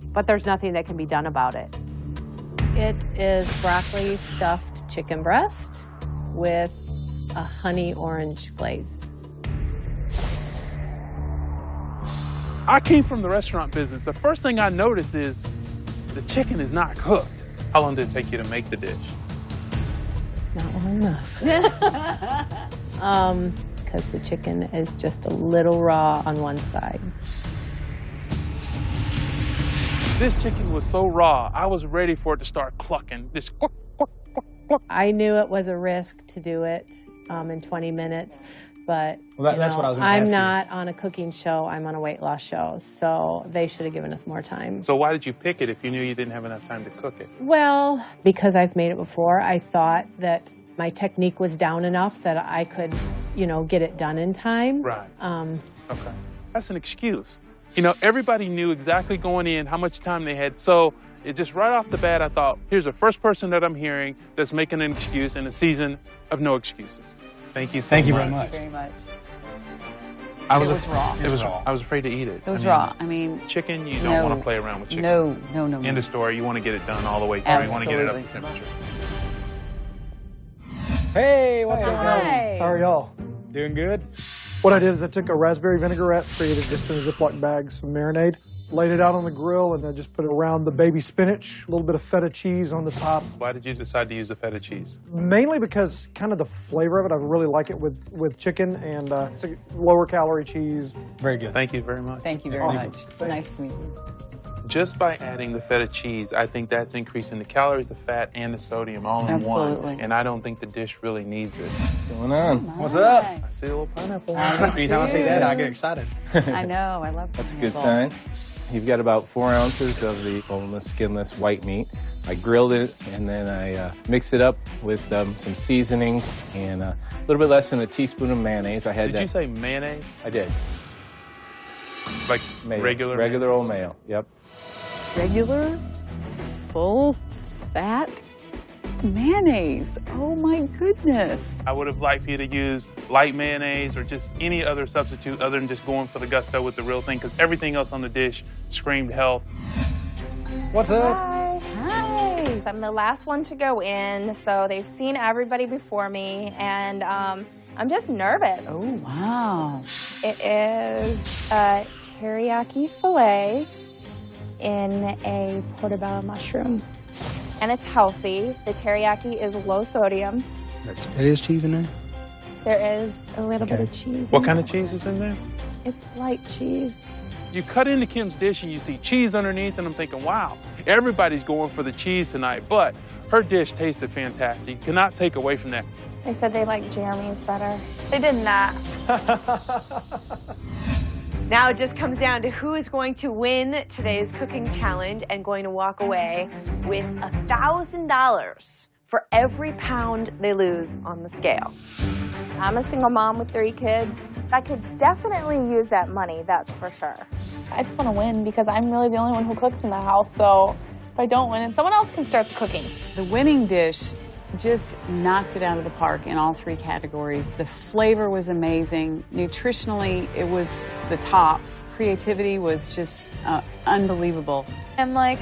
But there's nothing that can be done about it. It is broccoli stuffed chicken breast with a honey orange glaze. I came from the restaurant business. The first thing I noticed is the chicken is not cooked. How long did it take you to make the dish? Not long enough. Because the chicken is just a little raw on one side. This chicken was so raw, I was ready for it to start clucking. This cluck, cluck, cluck, cluck. I knew it was a risk to do it in 20 minutes, but That's what I was going to I'm ask you. not on a cooking show, I'm on a weight loss show, so they should have given us more time. So why did you pick it if you knew you didn't have enough time to cook it? Well, because I've made it before, I thought that my technique was down enough that I could, get it done in time. Right. Okay. That's an excuse. Everybody knew exactly going in how much time they had. So it just right off the bat, I thought, here's the first person that I'm hearing that's making an excuse in a season of no excuses. Thank you so much. Thank you very much. Thank you very much. It was raw. It was raw. I was afraid to eat it. It was raw. Chicken, you don't want to play around with chicken. No. End of story. You want to get it done all the way through. You want to get it up to temperature. Hey, what's going on? How are y'all? Doing good? What I did is I took a raspberry vinaigrette, created just in a Ziploc bag, some marinade, laid it out on the grill, and then just put it around the baby spinach, a little bit of feta cheese on the top. Why did you decide to use the feta cheese? Mainly because kind of the flavor of it, I really like it with chicken, and it's a lower calorie cheese. Very good. Thank you very much. Thank you very much. Nice to meet you. Just by adding the feta cheese, I think that's increasing the calories, the fat, and the sodium all in Absolutely. one. And I don't think the dish really needs it. What's going on? What's up? I see a little pineapple. Every time I see that, I get excited. I know. I love That's a good pineapple. sign. You've got about 4 ounces of the boneless, skinless white meat. I grilled it, and then I mixed it up with some seasonings and a little bit less than a teaspoon of mayonnaise. Did you say mayonnaise? I did. Like Mayo. regular? Regular old mayo, yep. Regular, full fat mayonnaise. Oh my goodness. I would have liked for you to use light mayonnaise or just any other substitute other than just going for the gusto with the real thing, because everything else on the dish screamed health. What's up? Hi. I'm the last one to go in, so they've seen everybody before me, and I'm just nervous. Oh, wow. It is a teriyaki filet in a portobello mushroom, and it's healthy. The teriyaki is low sodium. There is cheese in there? There is a little bit of cheese. What kind of cheese is in there? It's light cheese. You cut into Kim's dish and you see cheese underneath, and I'm thinking, wow, everybody's going for the cheese tonight, but her dish tasted fantastic. You cannot take away from that. They said they like Jeremy's better. They did not. Now it just comes down to who is going to win today's cooking challenge and going to walk away with $1,000 for every pound they lose on the scale. I'm a single mom with 3 kids. I could definitely use that money, that's for sure. I just want to win because I'm really the only one who cooks in the house. So if I don't win, and someone else can start the cooking. The winning dish just knocked it out of the park in all 3 categories. The flavor was amazing. Nutritionally, it was the tops. Creativity was just unbelievable. I'm like,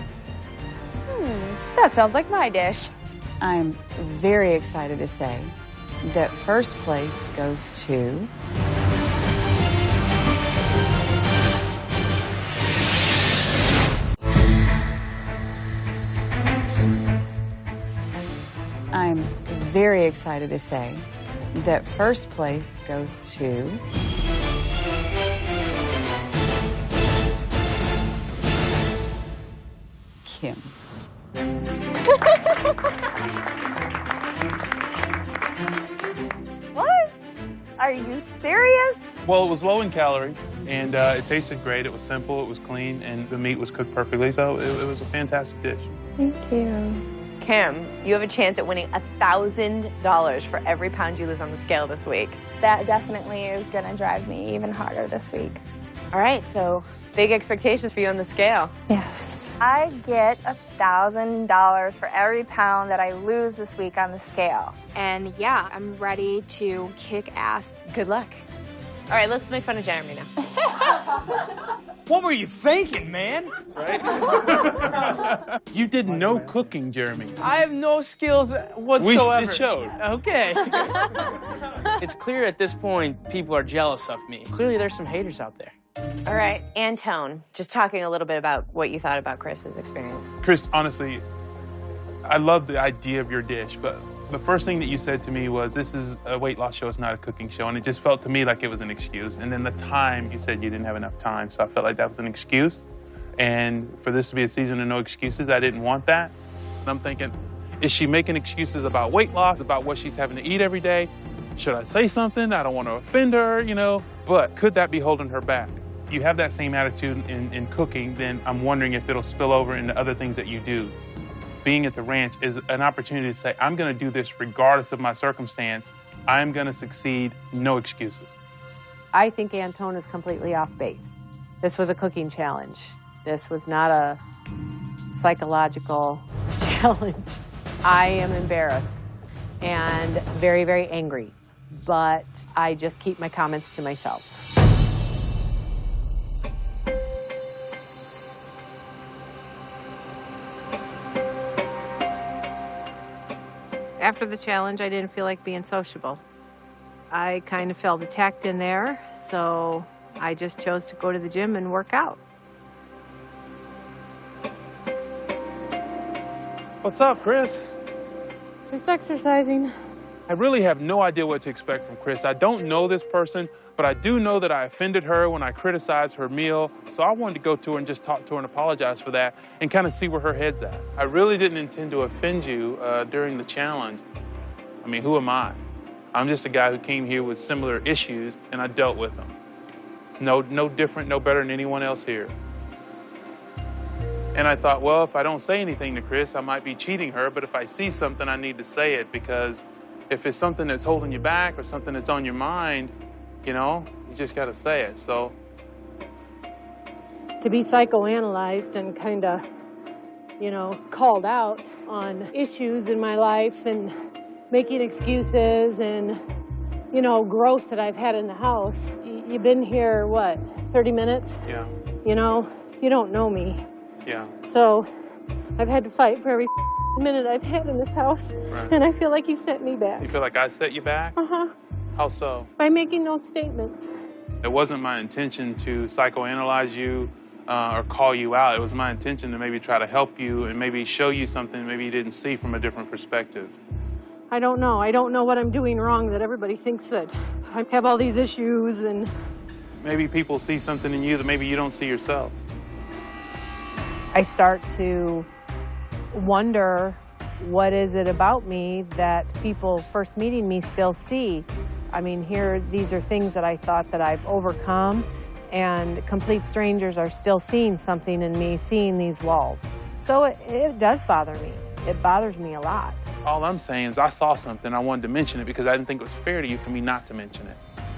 that sounds like my dish. I'm very excited to say that first place goes to I'm very excited to say that first place goes to Kim. What? Are you serious? Well, it was low in calories, and it tasted great. It was simple, it was clean, and the meat was cooked perfectly, so it was a fantastic dish. Thank you. Kim, you have a chance at winning $1,000 for every pound you lose on the scale this week. That definitely is going to drive me even harder this week. All right, so big expectations for you on the scale. Yes. I get $1,000 for every pound that I lose this week on the scale. And yeah, I'm ready to kick ass. Good luck. All right, let's make fun of Jeremy now. What were you thinking, man? Right? You did no cooking, Jeremy. I have no skills whatsoever. It showed. Okay. It's clear at this point people are jealous of me. Clearly there's some haters out there. All right, Antone, just talking a little bit about what you thought about Chris's experience. Chris, honestly, I love the idea of your dish, but the first thing that you said to me was, this is a weight loss show, it's not a cooking show, and it just felt to me like it was an excuse. And then the time, you said you didn't have enough time, so I felt like that was an excuse. And for this to be a season of no excuses, I didn't want that. And I'm thinking, is she making excuses about weight loss, about what she's having to eat every day? Should I say something? I don't want to offend her, you know, but could that be holding her back? If you have that same attitude in cooking, then I'm wondering if it'll spill over into other things that you do. Being at the ranch is an opportunity to say, I'm going to do this regardless of my circumstance. I'm going to succeed, no excuses. I think Antone is completely off base. This was a cooking challenge. This was not a psychological challenge. I am embarrassed and very, very angry, but I just keep my comments to myself. After the challenge, I didn't feel like being sociable. I kind of felt attacked in there, so I just chose to go to the gym and work out. What's up, Chris? Just exercising. I really have no idea what to expect from Chris. I don't know this person, but I do know that I offended her when I criticized her meal. So I wanted to go to her and just talk to her and apologize for that and kind of see where her head's at. I really didn't intend to offend you during the challenge. I mean, who am I? I'm just a guy who came here with similar issues and I dealt with them. No different, no better than anyone else here. And I thought, well, if I don't say anything to Chris, I might be cheating her, but if I see something, I need to say it, because if it's something that's holding you back or something that's on your mind, you know, you just got to say it. So To be psychoanalyzed and kind of, you know, called out on issues in my life and making excuses and, you know, growth that I've had in the house. You've been here, what, 30 minutes? Yeah. You know, you don't know me. Yeah. So I've had to fight for every minute I've had in this house. Right. And I feel like you set me back. You feel like I set you back? Uh-huh. How so? By making those statements. It wasn't my intention to psychoanalyze you or call you out. It was my intention to maybe try to help you and maybe show you something maybe you didn't see from a different perspective. I don't know. I don't know what I'm doing wrong that everybody thinks that I have all these issues and... Maybe people see something in you that maybe you don't see yourself. I start to wonder, what is it about me that people first meeting me still see? I mean, these are things that I thought that I've overcome, and complete strangers are still seeing something in me, seeing these walls. So it does bother me. It bothers me a lot. All I'm saying is I saw something, I wanted to mention it because I didn't think it was fair to you for me not to mention it.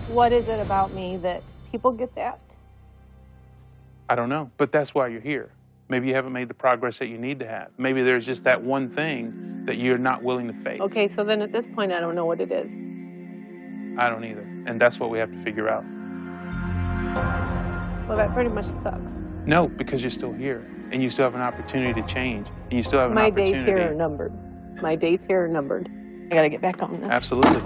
What is it about me that people get that? I don't know, but that's why you're here. Maybe you haven't made the progress that you need to have. Maybe there's just that one thing that you're not willing to face. Okay, so then at this point, I don't know what it is. I don't either, and that's what we have to figure out. Well, that pretty much sucks. No, because you're still here, and you still have an opportunity to change, and you still have an My opportunity. days here are numbered. My days here are numbered. I gotta get back on this. Absolutely.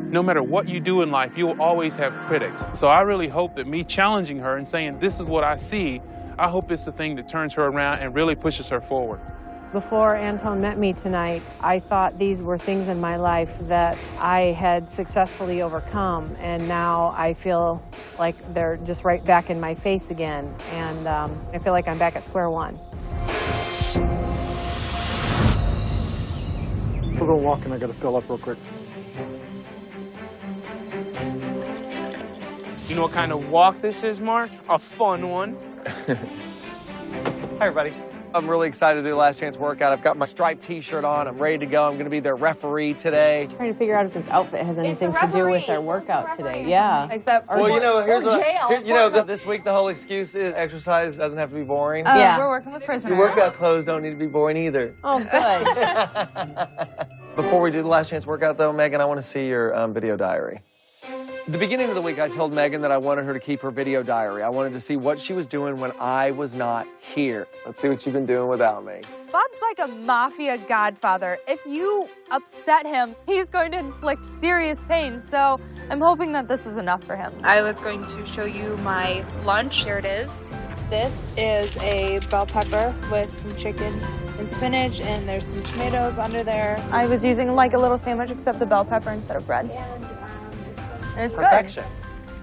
No matter what you do in life, you'll always have critics. So I really hope that me challenging her and saying, this is what I see, I hope it's the thing that turns her around and really pushes her forward. Before Antone met me tonight, I thought these were things in my life that I had successfully overcome, and now I feel like they're just right back in my face again, and I feel like I'm back at square one. We're going walking. I got to fill up real quick. You know what kind of walk this is, Mark? A fun one. Hi, everybody. I'm really excited to do the last chance workout. I've got my striped t-shirt on. I'm ready to go. I'm going to be their referee today. I'm trying to figure out if this outfit has anything to do with our workout today. Yeah. Except for Well, you know, here's jail. this week the whole excuse is exercise doesn't have to be boring. Yeah. We're working with prisoners. Your workout clothes don't need to be boring either. Oh, good. Before we do the last chance workout, though, Megan, I want to see your video diary. At the beginning of the week, I told Megan that I wanted her to keep her video diary. I wanted to see what she was doing when I was not here. Let's see what you've been doing without me. Bob's like a mafia godfather. If you upset him, he's going to inflict serious pain. So I'm hoping that this is enough for him. I was going to show you my lunch. Here it is. This is a bell pepper with some chicken and spinach, and there's some tomatoes under there. I was using like a little sandwich except the bell pepper instead of bread. And it's Perfection.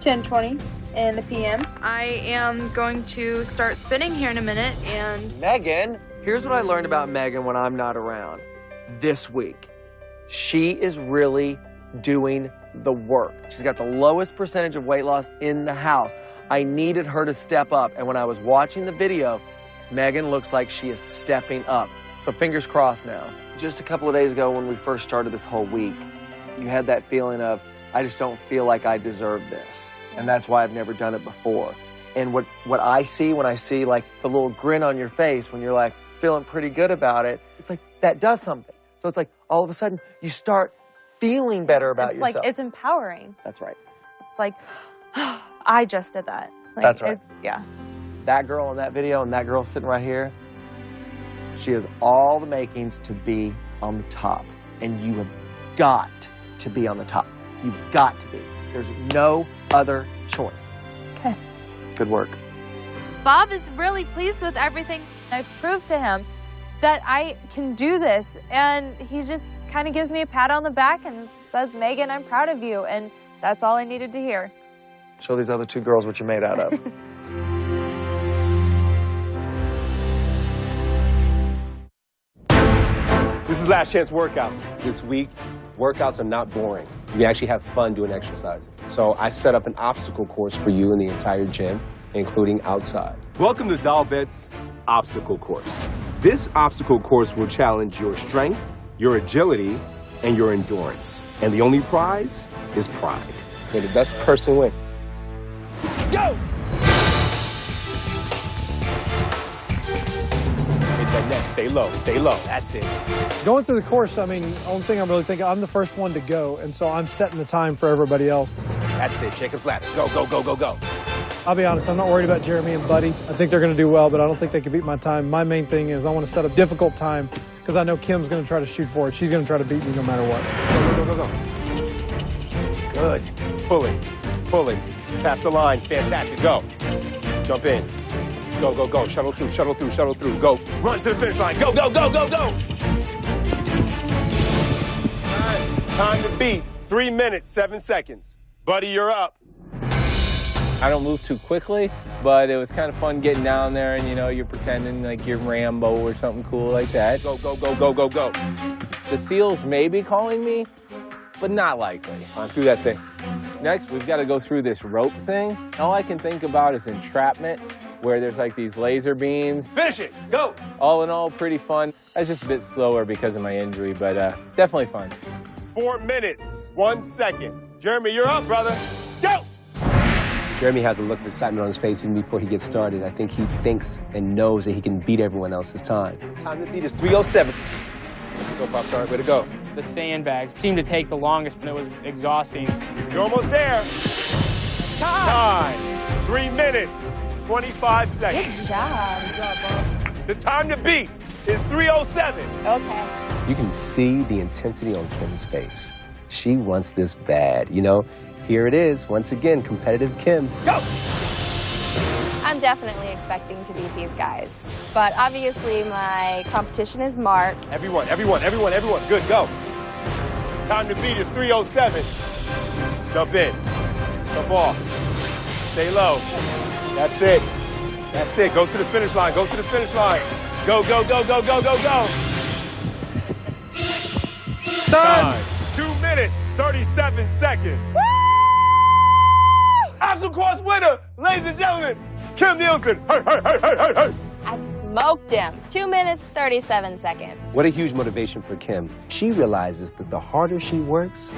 good. 10:20 in the PM. I am going to start spinning here in a minute, and Megan, here's what I learned about Megan when I'm not around this week. She is really doing the work. She's got the lowest percentage of weight loss in the house. I needed her to step up, and when I was watching the video, Megan looks like she is stepping up. So fingers crossed now. Just a couple of days ago when we first started this whole week, you had that feeling of, I just don't feel like I deserve this. And that's why I've never done it before. And what I see when I see like the little grin on your face when you're like feeling pretty good about it, it's like that does something. So it's like all of a sudden you start feeling better about yourself. Like it's empowering. That's right. It's like, I just did that. Like, That's right. Yeah. That girl in that video and that girl sitting right here, she has all the makings to be on the top. And you have got to be on the top. You've got to be. There's no other choice. Okay. Good work. Bob is really pleased with everything. I've proved to him that I can do this, and he just kind of gives me a pat on the back and says, Megan, I'm proud of you, and that's all I needed to hear. Show these other two girls what you're made out of. This is Last Chance Workout. This week, workouts are not boring. You actually have fun doing exercise. So I set up an obstacle course for you in the entire gym, including outside. Welcome to Dalbet's Obstacle Course. This obstacle course will challenge your strength, your agility, and your endurance. And the only prize is pride. May the best person win. Go! Hit that neck. Stay low. Stay low. That's it. Going through the course, I mean, the only thing I'm really thinking, I'm the first one to go, and so I'm setting the time for everybody else. That's it. Jacob's ladder. Go, go, go, go, go. I'll be honest, I'm not worried about Jeremy and Buddy. I think they're going to do well, but I don't think they can beat my time. My main thing is I want to set a difficult time because I know Kim's going to try to shoot for it. She's going to try to beat me no matter what. Go, go, go, go. Good. Pull it. Pull it. Past the line. Fantastic. Go. Jump in. Go, go, go. Shuttle through, shuttle through, shuttle through. Go. Run to the finish line. Go, go, go, go, go. All right. Time to beat. 3 minutes, 7 seconds. Buddy, you're up. I don't move too quickly, but it was kind of fun getting down there and, you know, you're pretending like you're Rambo or something cool like that. Go, go, go, go, go, go. The SEALs may be calling me, but not likely. On through that thing. Next, we've got to go through this rope thing. All I can think about is entrapment, where there's like these laser beams. Finish it. Go. All in all, pretty fun. I was just a bit slower because of my injury, but definitely fun. 4 minutes, 1 second. Jeremy, you're up, brother. Go. Jeremy has a look of excitement on his face even before he gets started. I think he thinks and knows that he can beat everyone else's time. Time to beat is 3:07. Go, Pop Star. Way to go. The sandbags seemed to take the longest, but it was exhausting. You're almost there. Time. 3 minutes, 25 seconds. Good job. Good job, boss. The time to beat is 3:07. Okay. You can see the intensity on Kim's face. She wants this bad. You know, here it is. Once again, competitive Kim. Go! I'm definitely expecting to beat these guys. But obviously my competition is Mark. Everyone. Good, go. Time to beat is 3:07. Jump in. Jump off. Stay low. That's it. That's it. Go to the finish line. Go to the finish line. Go, go, go, go, go, go, go. Time. 2 minutes, 37 seconds. Woo! Obstacle course winner, ladies and gentlemen, Kim Nielsen. Hey, hey, hey, hey, hey, hey. I smoked him. 2 minutes, 37 seconds. What a huge motivation for Kim. She realizes that the harder she works,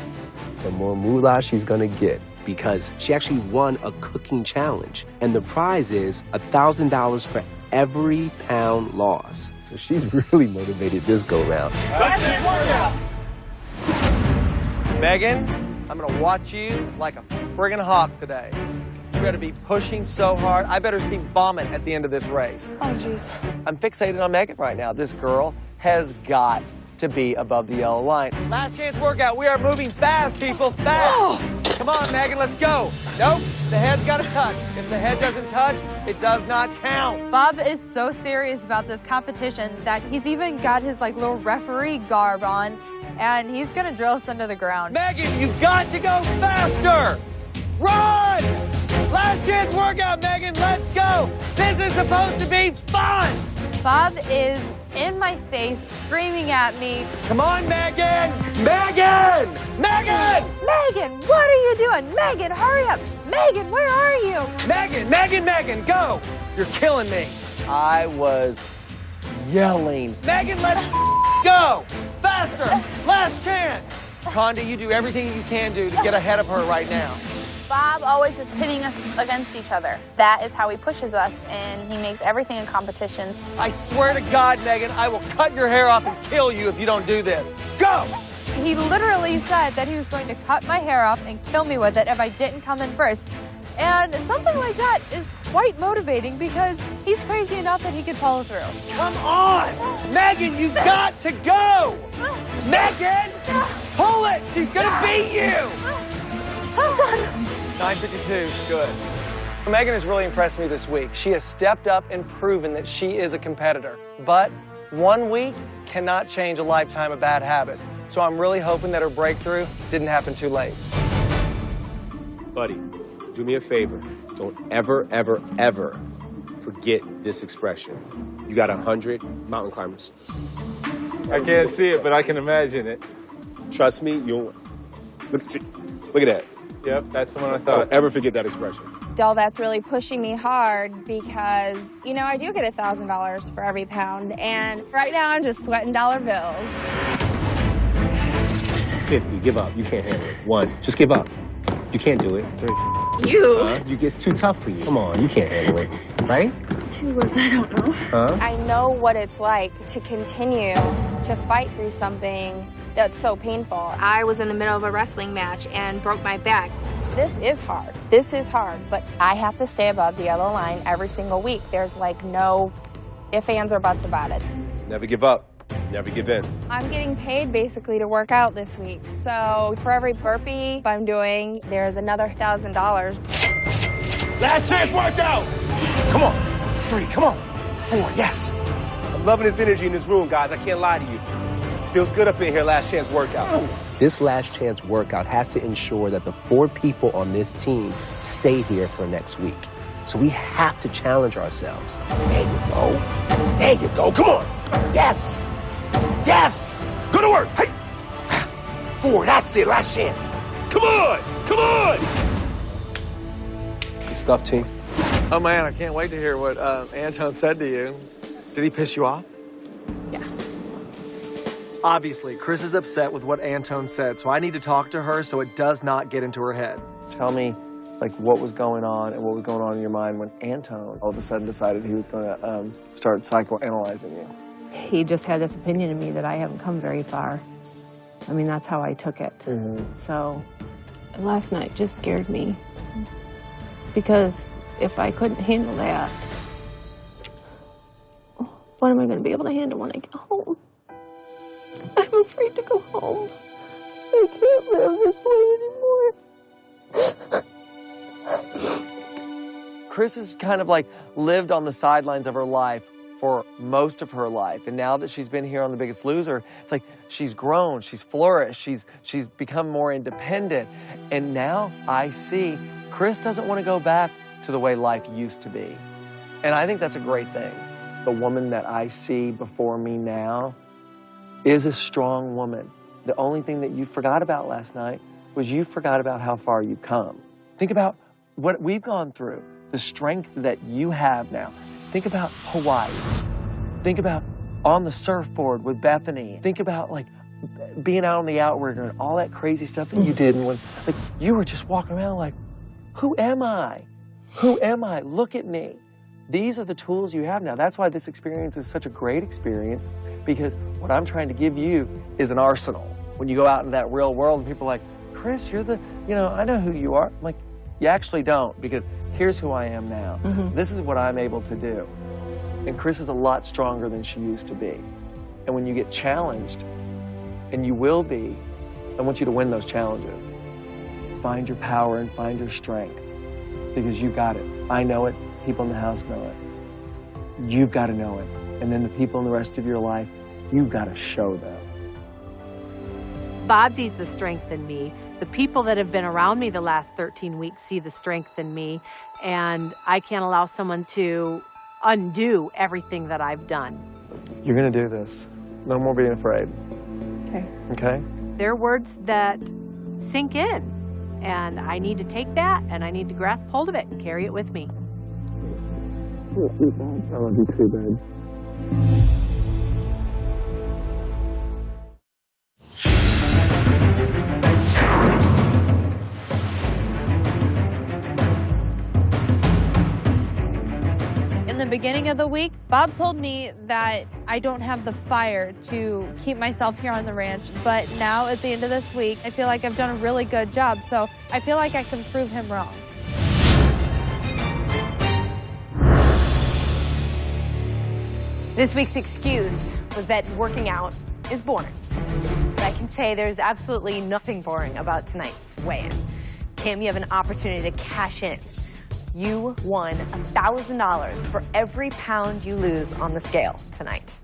the more moolah she's gonna get, because she actually won a cooking challenge. And the prize is $1,000 for every pound lost. So she's really motivated this go round. Megan, I'm gonna watch you like a friggin' hawk today. You better be pushing so hard. I better see vomit at the end of this race. Oh, jeez. I'm fixated on Megan right now. This girl has got to be above the yellow line. Last chance workout. We are moving fast, people, fast. Come on, Megan, let's go. Nope, the head's gotta touch. If the head doesn't touch, it does not count. Bob is so serious about this competition that he's even got his like little referee garb on, and he's gonna drill us into the ground. Megan, you've got to go faster. Run! Last chance workout, Megan, let's go. This is supposed to be fun. Bob is in my face, screaming at me. Come on, Megan! Megan! Megan! Megan, what are you doing? Megan, hurry up! Megan, where are you? Megan, Megan, Megan, go! You're killing me. I was yelling. Megan, let's go! Faster! Last chance! Condi, you do everything you can do to get ahead of her right now. Bob always is pitting us against each other. That is how he pushes us, and he makes everything a competition. I swear to God, Megan, I will cut your hair off and kill you if you don't do this. Go! He literally said that he was going to cut my hair off and kill me with it if I didn't come in first. And something like that is quite motivating because he's crazy enough that he could follow through. Come on! Megan, you've got to go! Megan! Pull it! She's gonna beat you! Well done. 9:52, good. Megan has really impressed me this week. She has stepped up and proven that she is a competitor. But 1 week cannot change a lifetime of bad habits. So I'm really hoping that her breakthrough didn't happen too late. Buddy, do me a favor. Don't ever, ever, ever forget this expression. You got 100 mountain climbers. I can't see it, but I can imagine it. Trust me, you'll... Look at that. Yep, that's the one I thought. Don't ever forget that expression. Del, that's really pushing me hard because, you know, I do get $1,000 for every pound, and right now I'm just sweating dollar bills. 50, give up. You can't handle it. 1, just give up. You can't do it. 3. It's too tough for you. Come on, you can't handle it, right? 2 words I don't know. Huh? I know what it's like to continue to fight through something that's so painful. I was in the middle of a wrestling match and broke my back. This is hard. This is hard, but I have to stay above the yellow line every single week. There's like no ifs, ands, or buts about it. Never give up. Never give in. I'm getting paid basically to work out this week. So for every burpee I'm doing, there's another $1,000. Last chance workout! Come on. 3, come on. 4, yes. I'm loving this energy in this room, guys. I can't lie to you. Feels good up in here, last chance workout. This last chance workout has to ensure that the 4 people on this team stay here for next week. So we have to challenge ourselves. There you go. There you go. Come on. Yes. Yes. Go to work. Hey. 4, that's it. Last chance. Come on. Come on. Good stuff, team. Oh, man, I can't wait to hear what Antone said to you. Did he piss you off? Yeah. Obviously, Chris is upset with what Antone said, so I need to talk to her so it does not get into her head. Tell me like what was going on and what was going on in your mind when Antone all of a sudden decided he was going to start psychoanalyzing you? He just had this opinion of me that I haven't come very far. I mean, that's how I took it. So last night just scared me, because if I couldn't handle that, what am I going to be able to handle when I get home? I'm afraid to go home. I can't live this way anymore. Chris has kind of like lived on the sidelines of her life for most of her life. And now that she's been here on The Biggest Loser, it's like she's grown, she's flourished, she's become more independent. And now I see Chris doesn't want to go back to the way life used to be. And I think that's a great thing. The woman that I see before me now is a strong woman. The only thing that you forgot about last night was you forgot about how far you've come. Think about what we've gone through, the strength that you have now. Think about Hawaii. Think about on the surfboard with Bethany. Think about like being out on the outrigger and all that crazy stuff that you did. And when like you were just walking around like, who am I? Who am I? Look at me. These are the tools you have now. That's why this experience is such a great experience, because what I'm trying to give you is an arsenal. When you go out in that real world and people are like, Chris, you're the, I know who you are. I'm like, you actually don't, because here's who I am now. This is what I'm able to do. And Chris is a lot stronger than she used to be. And when you get challenged, and you will be, I want you to win those challenges. Find your power and find your strength, because you got it. I know it. People in the house know it. You've got to know it. And then the people in the rest of your life, you've got to show them. Bob sees the strength in me. The people that have been around me the last 13 weeks see the strength in me, and I can't allow someone to undo everything that I've done. You're going to do this. No more being afraid. Okay. Okay? They're words that sink in, and I need to take that, and I need to grasp hold of it and carry it with me. I love you too, babe. In the beginning of the week, Bob told me that I don't have the fire to keep myself here on the ranch, but now at the end of this week, I feel like I've done a really good job, so I feel like I can prove him wrong. This week's excuse was that working out is boring. But I can say there's absolutely nothing boring about tonight's weigh-in. Kim, you have an opportunity to cash in. You won $1,000 for every pound you lose on the scale tonight.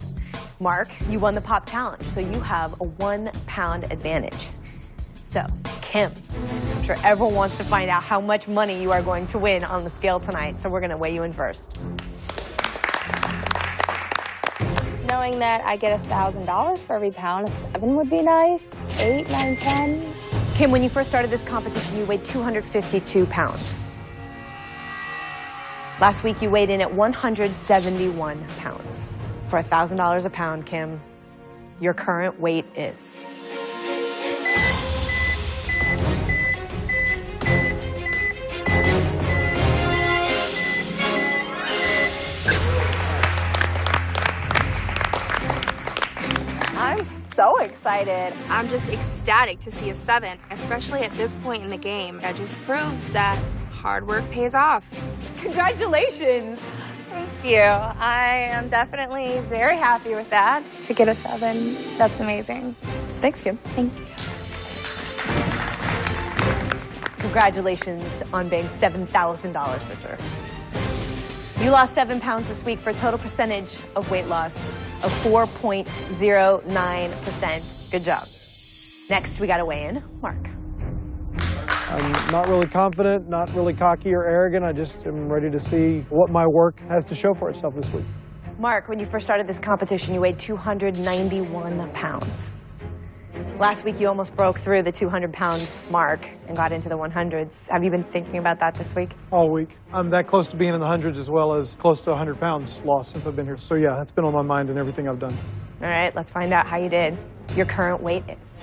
Mark, you won the Pop Challenge, so you have a 1 pound advantage. So, Kim, I'm sure everyone wants to find out how much money you are going to win on the scale tonight, so we're going to weigh you in first. Knowing that I get $1,000 for every pound, a 7 would be nice. 8, 9, 10. Kim, when you first started this competition, you weighed 252 pounds. Last week, you weighed in at 171 pounds. For $1,000 a pound, Kim, your current weight is... I'm so excited. I'm just ecstatic to see a 7, especially at this point in the game. That just proves that hard work pays off. Congratulations. Thank you. I am definitely very happy with that. To get a 7, that's amazing. Thanks, Kim. Thank you. Congratulations on being $7,000 richer. You lost 7 pounds this week for a total percentage of weight loss of 4.09%. Good job. Next, we got to weigh in Mark. I'm not really confident, not really cocky or arrogant. I just am ready to see what my work has to show for itself this week. Mark, when you first started this competition, you weighed 291 pounds. Last week, you almost broke through the 200-pound mark and got into the 100s. Have you been thinking about that this week? All week. I'm that close to being in the hundreds as well as close to 100 pounds lost since I've been here. So yeah, that's been on my mind in everything I've done. All right, let's find out how you did. Your current weight is...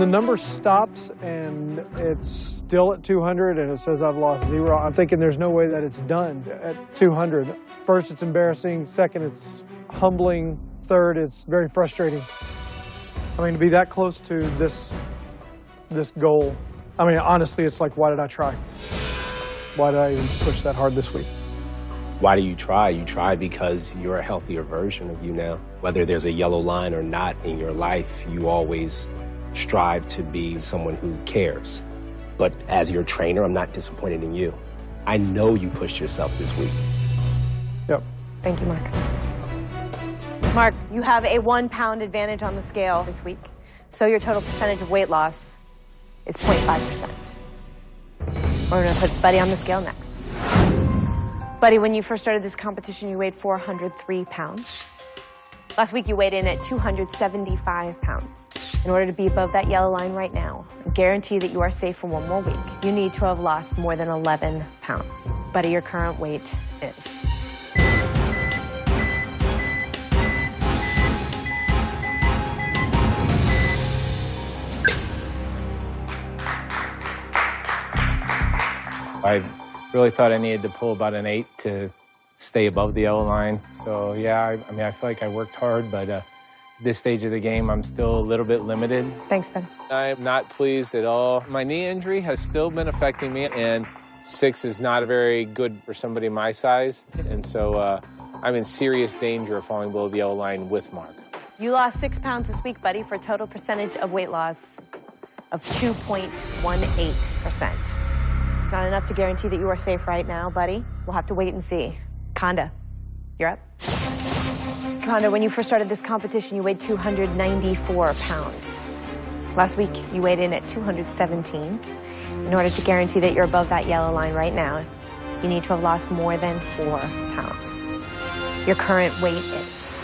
When the number stops and it's still at 200 and it says I've lost 0, I'm thinking there's no way that it's done at 200. First, it's embarrassing. Second, it's humbling. Third, it's very frustrating. I mean, to be that close to this goal, I mean, honestly, it's like, why did I try? Why did I even push that hard this week? Why do you try? You try because you're a healthier version of you now. Whether there's a yellow line or not in your life, you always strive to be someone who cares. But as your trainer, I'm not disappointed in you. I know you pushed yourself this week. Yep. Thank you, Mark. Mark, you have a 1 pound advantage on the scale this week, so your total percentage of weight loss is 0.5%. We're going to put Buddy on the scale next. Buddy, when you first started this competition, you weighed 403 pounds. Last week, you weighed in at 275 pounds. In order to be above that yellow line right now, and guarantee that you are safe for 1 more week, you need to have lost more than 11 pounds. Buddy, your current weight is... I really thought I needed to pull about an 8 to stay above the yellow line. So yeah, I mean, I feel like I worked hard, but at this stage of the game, I'm still a little bit limited. Thanks, Ben. I'm not pleased at all. My knee injury has still been affecting me, and 6 is not very good for somebody my size. And so I'm in serious danger of falling below the yellow line with Mark. You lost 6 pounds this week, Buddy, for a total percentage of weight loss of 2.18%. It's not enough to guarantee that you are safe right now, Buddy. We'll have to wait and see. Konda, you're up. Konda, when you first started this competition, you weighed 294 pounds. Last week, you weighed in at 217. In order to guarantee that you're above that yellow line right now, you need to have lost more than 4 pounds. Your current weight is...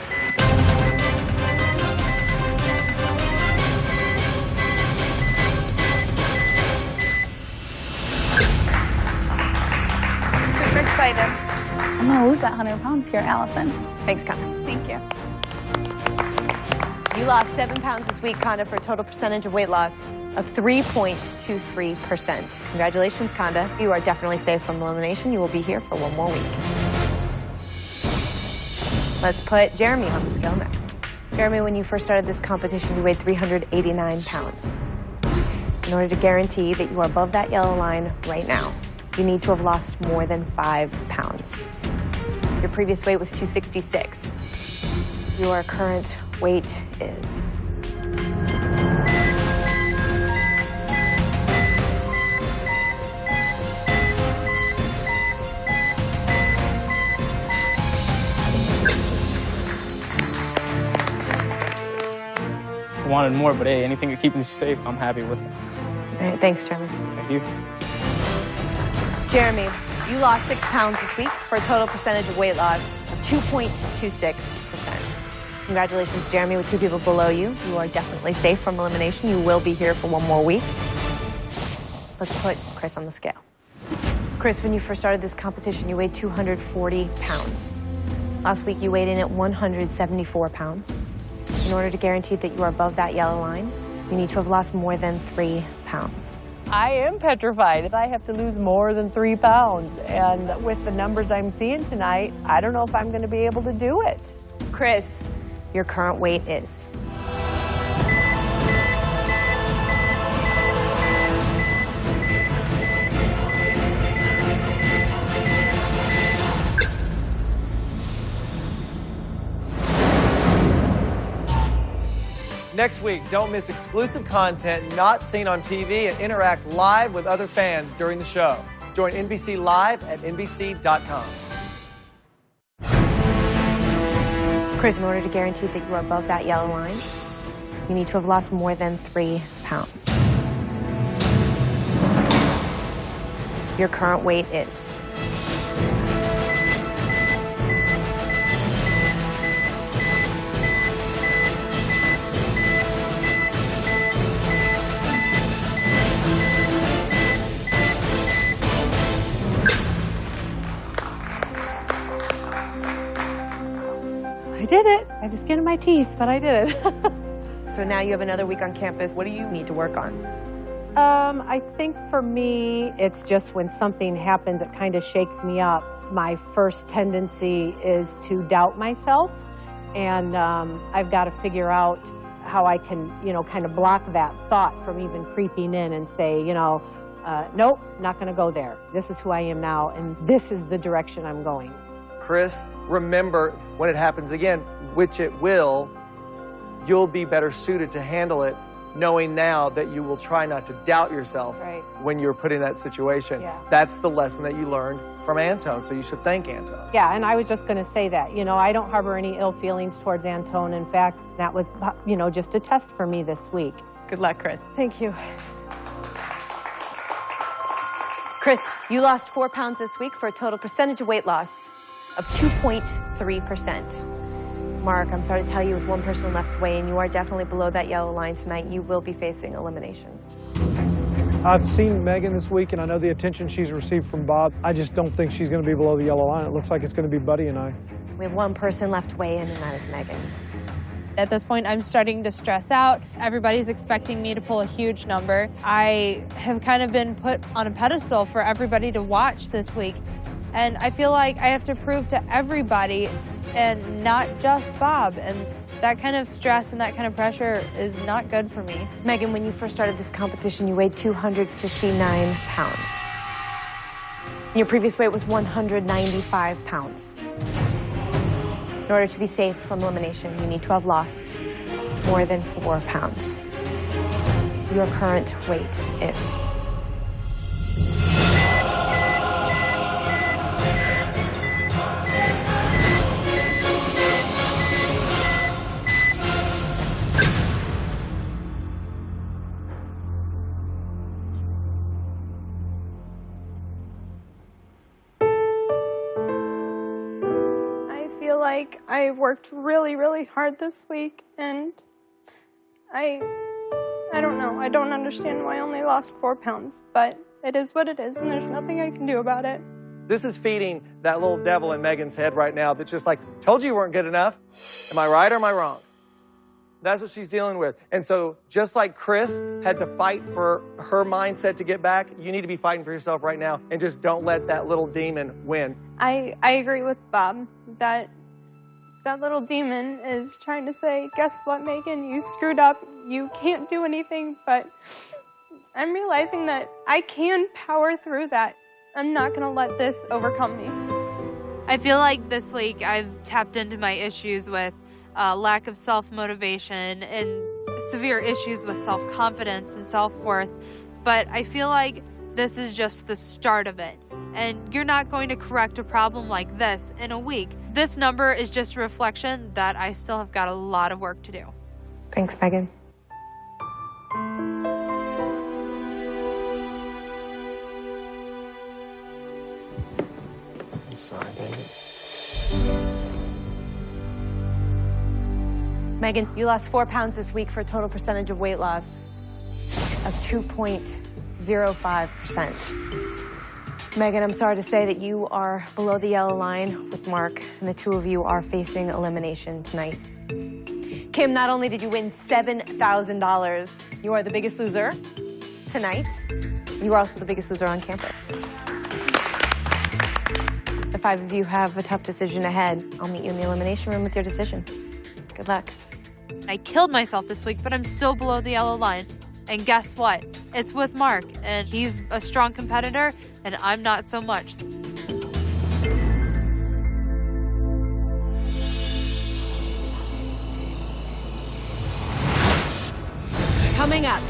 Super excited. I'm gonna lose that 100 pounds here, Allison. Thanks, Konda. Thank you. You lost 7 pounds this week, Konda, for a total percentage of weight loss of 3.23%. Congratulations, Konda. You are definitely safe from elimination. You will be here for 1 more week. Let's put Jeremy on the scale next. Jeremy, when you first started this competition, you weighed 389 pounds. In order to guarantee that you are above that yellow line right now, you need to have lost more than 5 pounds. Your previous weight was 266. Your current weight is... I wanted more, but hey, anything to keep me safe, I'm happy with it. All right, thanks, Jeremy. Thank you. Jeremy, you lost 6 pounds this week for a total percentage of weight loss of 2.26%. Congratulations, Jeremy, with 2 people below you. You are definitely safe from elimination. You will be here for 1 more week. Let's put Chris on the scale. Chris, when you first started this competition, you weighed 240 pounds. Last week, you weighed in at 174 pounds. In order to guarantee that you are above that yellow line, you need to have lost more than 3 pounds. I am petrified. I have to lose more than 3 pounds. And with the numbers I'm seeing tonight, I don't know if I'm going to be able to do it. Chris, your current weight is... Next week, don't miss exclusive content not seen on TV and interact live with other fans during the show. Join NBC Live at NBC.com. Chris, in order to guarantee that you are above that yellow line, you need to have lost more than 3 pounds. Your current weight is... I did it. I had the skin of my teeth, but I did it. So now you have another week on campus. What do you need to work on? I think for me, it's just when something happens, it kind of shakes me up. My first tendency is to doubt myself, and I've got to figure out how I can, kind of block that thought from even creeping in and say, nope, not going to go there. This is who I am now, and this is the direction I'm going. Chris, remember, when it happens again, which it will, you'll be better suited to handle it, knowing now that you will try not to doubt yourself when you're put in that situation. Yeah. That's the lesson that you learned from Antone, so you should thank Antone. Yeah, and I was just going to say that, I don't harbor any ill feelings towards Antone. In fact, that was, just a test for me this week. Good luck, Chris. Thank you. Chris, you lost 4 pounds this week for a total percentage of weight loss of 2.3%. Mark, I'm sorry to tell you, with one person left to weigh in, you are definitely below that yellow line tonight. You will be facing elimination. I've seen Megan this week, and I know the attention she's received from Bob. I just don't think she's going to be below the yellow line. It looks like it's going to be Buddy and I. We have one person left to weigh in, and that is Megan. At this point, I'm starting to stress out. Everybody's expecting me to pull a huge number. I have kind of been put on a pedestal for everybody to watch this week. And I feel like I have to prove to everybody and not just Bob. And that kind of stress and that kind of pressure is not good for me. Megan, when you first started this competition, you weighed 259 pounds. Your previous weight was 195 pounds. In order to be safe from elimination, you need to have lost more than 4 pounds. Your current weight is... Like I worked really, really hard this week, and I don't know. I don't understand why I only lost 4 pounds, but it is what it is, and there's nothing I can do about it. This is feeding that little devil in Megan's head right now that's just like, told you weren't good enough. Am I right or am I wrong? That's what she's dealing with. And so just like Chris had to fight for her mindset to get back, you need to be fighting for yourself right now, and just don't let that little demon win. I agree with Bob that little demon is trying to say, guess what, Megan? You screwed up. You can't do anything. But I'm realizing that I can power through that. I'm not going to let this overcome me. I feel like this week I've tapped into my issues with lack of self-motivation and severe issues with self-confidence and self-worth. But I feel like this is just the start of it. And you're not going to correct a problem like this in a week. This number is just a reflection that I still have got a lot of work to do. Thanks, Megan. I'm sorry, baby. Megan, you lost 4 pounds this week for a total percentage of weight loss of 2.05%. Megan, I'm sorry to say that you are below the yellow line with Mark, and the two of you are facing elimination tonight. Kim, not only did you win $7,000, you are the biggest loser tonight. You are also the biggest loser on campus. The 5 of you have a tough decision ahead. I'll meet you in the elimination room with your decision. Good luck. I killed myself this week, but I'm still below the yellow line. And guess what? It's with Mark, and he's a strong competitor, and I'm not so much. Coming up,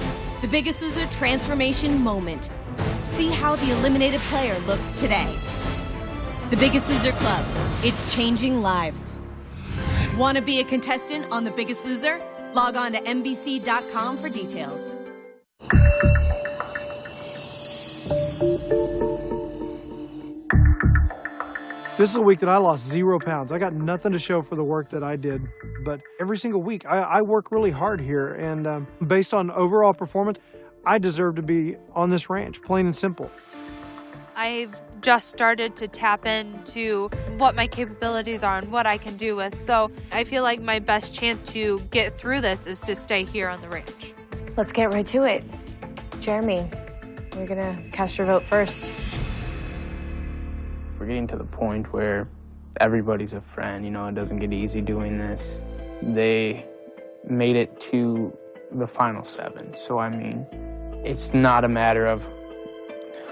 the Biggest Loser transformation moment. See how the eliminated player looks today. The Biggest Loser Club. It's changing lives. Want to be a contestant on The Biggest Loser? Log on to NBC.com for details. This is a week that I lost 0 pounds. I got nothing to show for the work that I did, but every single week I work really hard here, and based on overall performance, I deserve to be on this ranch, plain and simple. I've just started to tap into what my capabilities are and what I can do with. So I feel like my best chance to get through this is to stay here on the ranch. Let's get right to it. Jeremy, you're gonna cast your vote first. We're getting to the point where everybody's a friend, you know, it doesn't get easy doing this. They made it to the final 7, so I mean, it's not a matter of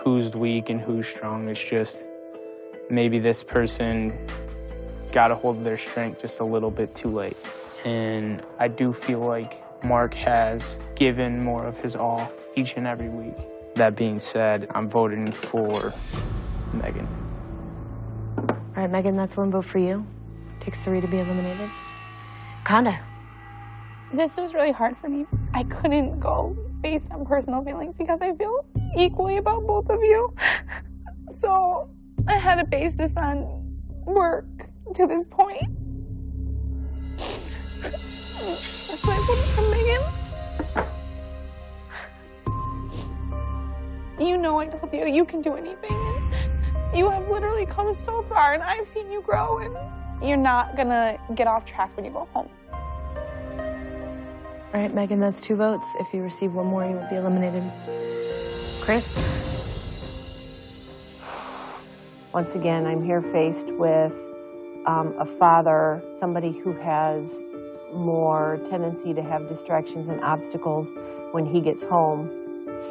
who's weak and who's strong, it's just maybe this person got a hold of their strength just a little bit too late. And I do feel like Mark has given more of his all each and every week. That being said, I'm voting for Megan. All right, Megan, that's 1 vote for you. Takes 3 to be eliminated. Conda. This was really hard for me. I couldn't go based on personal feelings because I feel equally about both of you. So I had to base this on work to this point. So I voted for Megan. You know I told you, you can do anything. You have literally come so far, and I've seen you grow, and you're not gonna get off track when you go home. All right, Megan, that's 2 votes. If you receive 1 more, you would be eliminated. Chris? Once again, I'm here faced with a father, somebody who has more tendency to have distractions and obstacles when he gets home.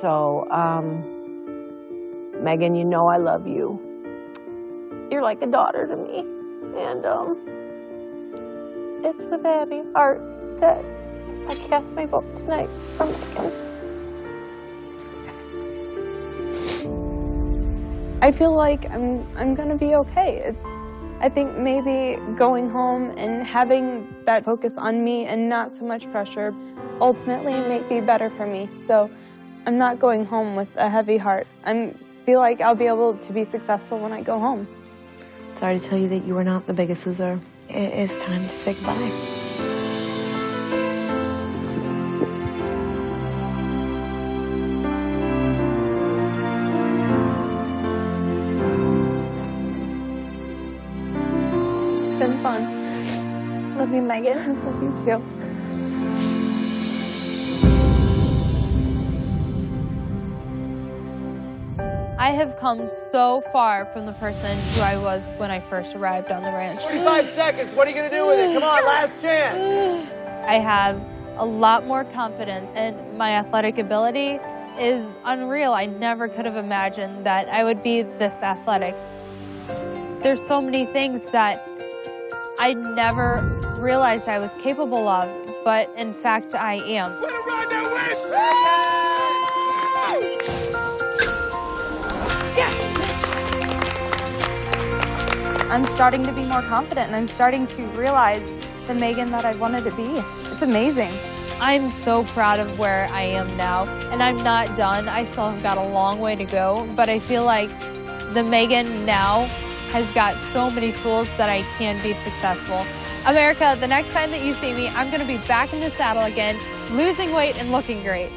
So, Megan, you know I love you. You're like a daughter to me. And it's with a heavy heart that I cast my vote tonight for Megan. I feel like I'm gonna be okay. I think maybe going home and having that focus on me and not so much pressure ultimately may be better for me. So I'm not going home with a heavy heart. I feel like I'll be able to be successful when I go home. Sorry to tell you that you are not the biggest loser. It is time to say goodbye. It's been fun. Love you, Megan. Love you too. I have come so far from the person who I was when I first arrived on the ranch. 45 seconds. What are you going to do with it? Come on, last chance. I have a lot more confidence, and my athletic ability is unreal. I never could have imagined that I would be this athletic. There's so many things that I never realized I was capable of, but in fact I am. I'm starting to be more confident, and I'm starting to realize the Megan that I wanted to be. It's amazing. I'm so proud of where I am now, and I'm not done. I still have got a long way to go, but I feel like the Megan now has got so many tools that I can be successful. America, the next time that you see me, I'm gonna be back in the saddle again, losing weight and looking great.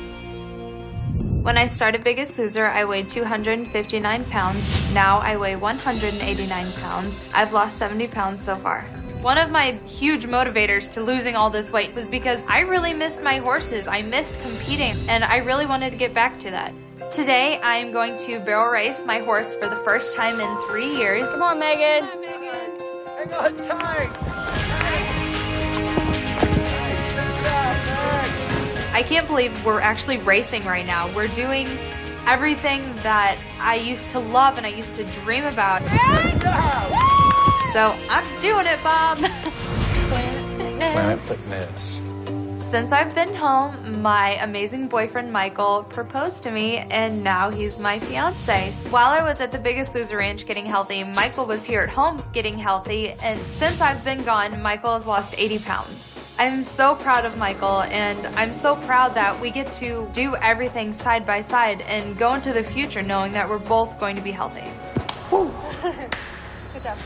When I started Biggest Loser, I weighed 259 pounds. Now I weigh 189 pounds. I've lost 70 pounds so far. One of my huge motivators to losing all this weight was because I really missed my horses. I missed competing, and I really wanted to get back to that. Today, I am going to barrel race my horse for the first time in 3 years. Come on, Megan. Hang on tight. I can't believe we're actually racing right now. We're doing everything that I used to love and I used to dream about. So I'm doing it, Bob. Planet Fitness. Since I've been home, my amazing boyfriend Michael proposed to me, and now he's my fiance. While I was at the Biggest Loser Ranch getting healthy, Michael was here at home getting healthy, and since I've been gone, Michael has lost 80 pounds. I'm so proud of Michael, and I'm so proud that we get to do everything side by side and go into the future knowing that we're both going to be healthy. Good job.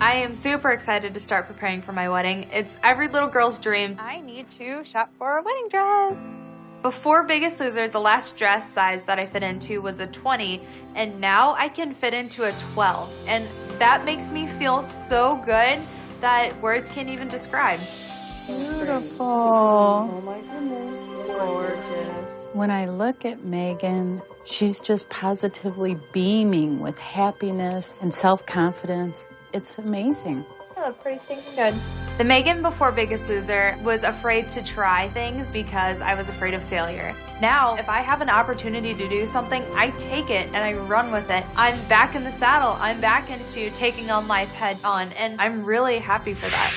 I am super excited to start preparing for my wedding. It's every little girl's dream. I need to shop for a wedding dress. Before Biggest Loser, the last dress size that I fit into was a 20, and now I can fit into a 12. And that makes me feel so good that words can't even describe. Beautiful. Oh my goodness. Gorgeous. When I look at Megan, she's just positively beaming with happiness and self-confidence. It's amazing. I look pretty stinking good. The Megan before Biggest Loser was afraid to try things because I was afraid of failure. Now, if I have an opportunity to do something, I take it and I run with it. I'm back in the saddle. I'm back into taking on life head on, and I'm really happy for that.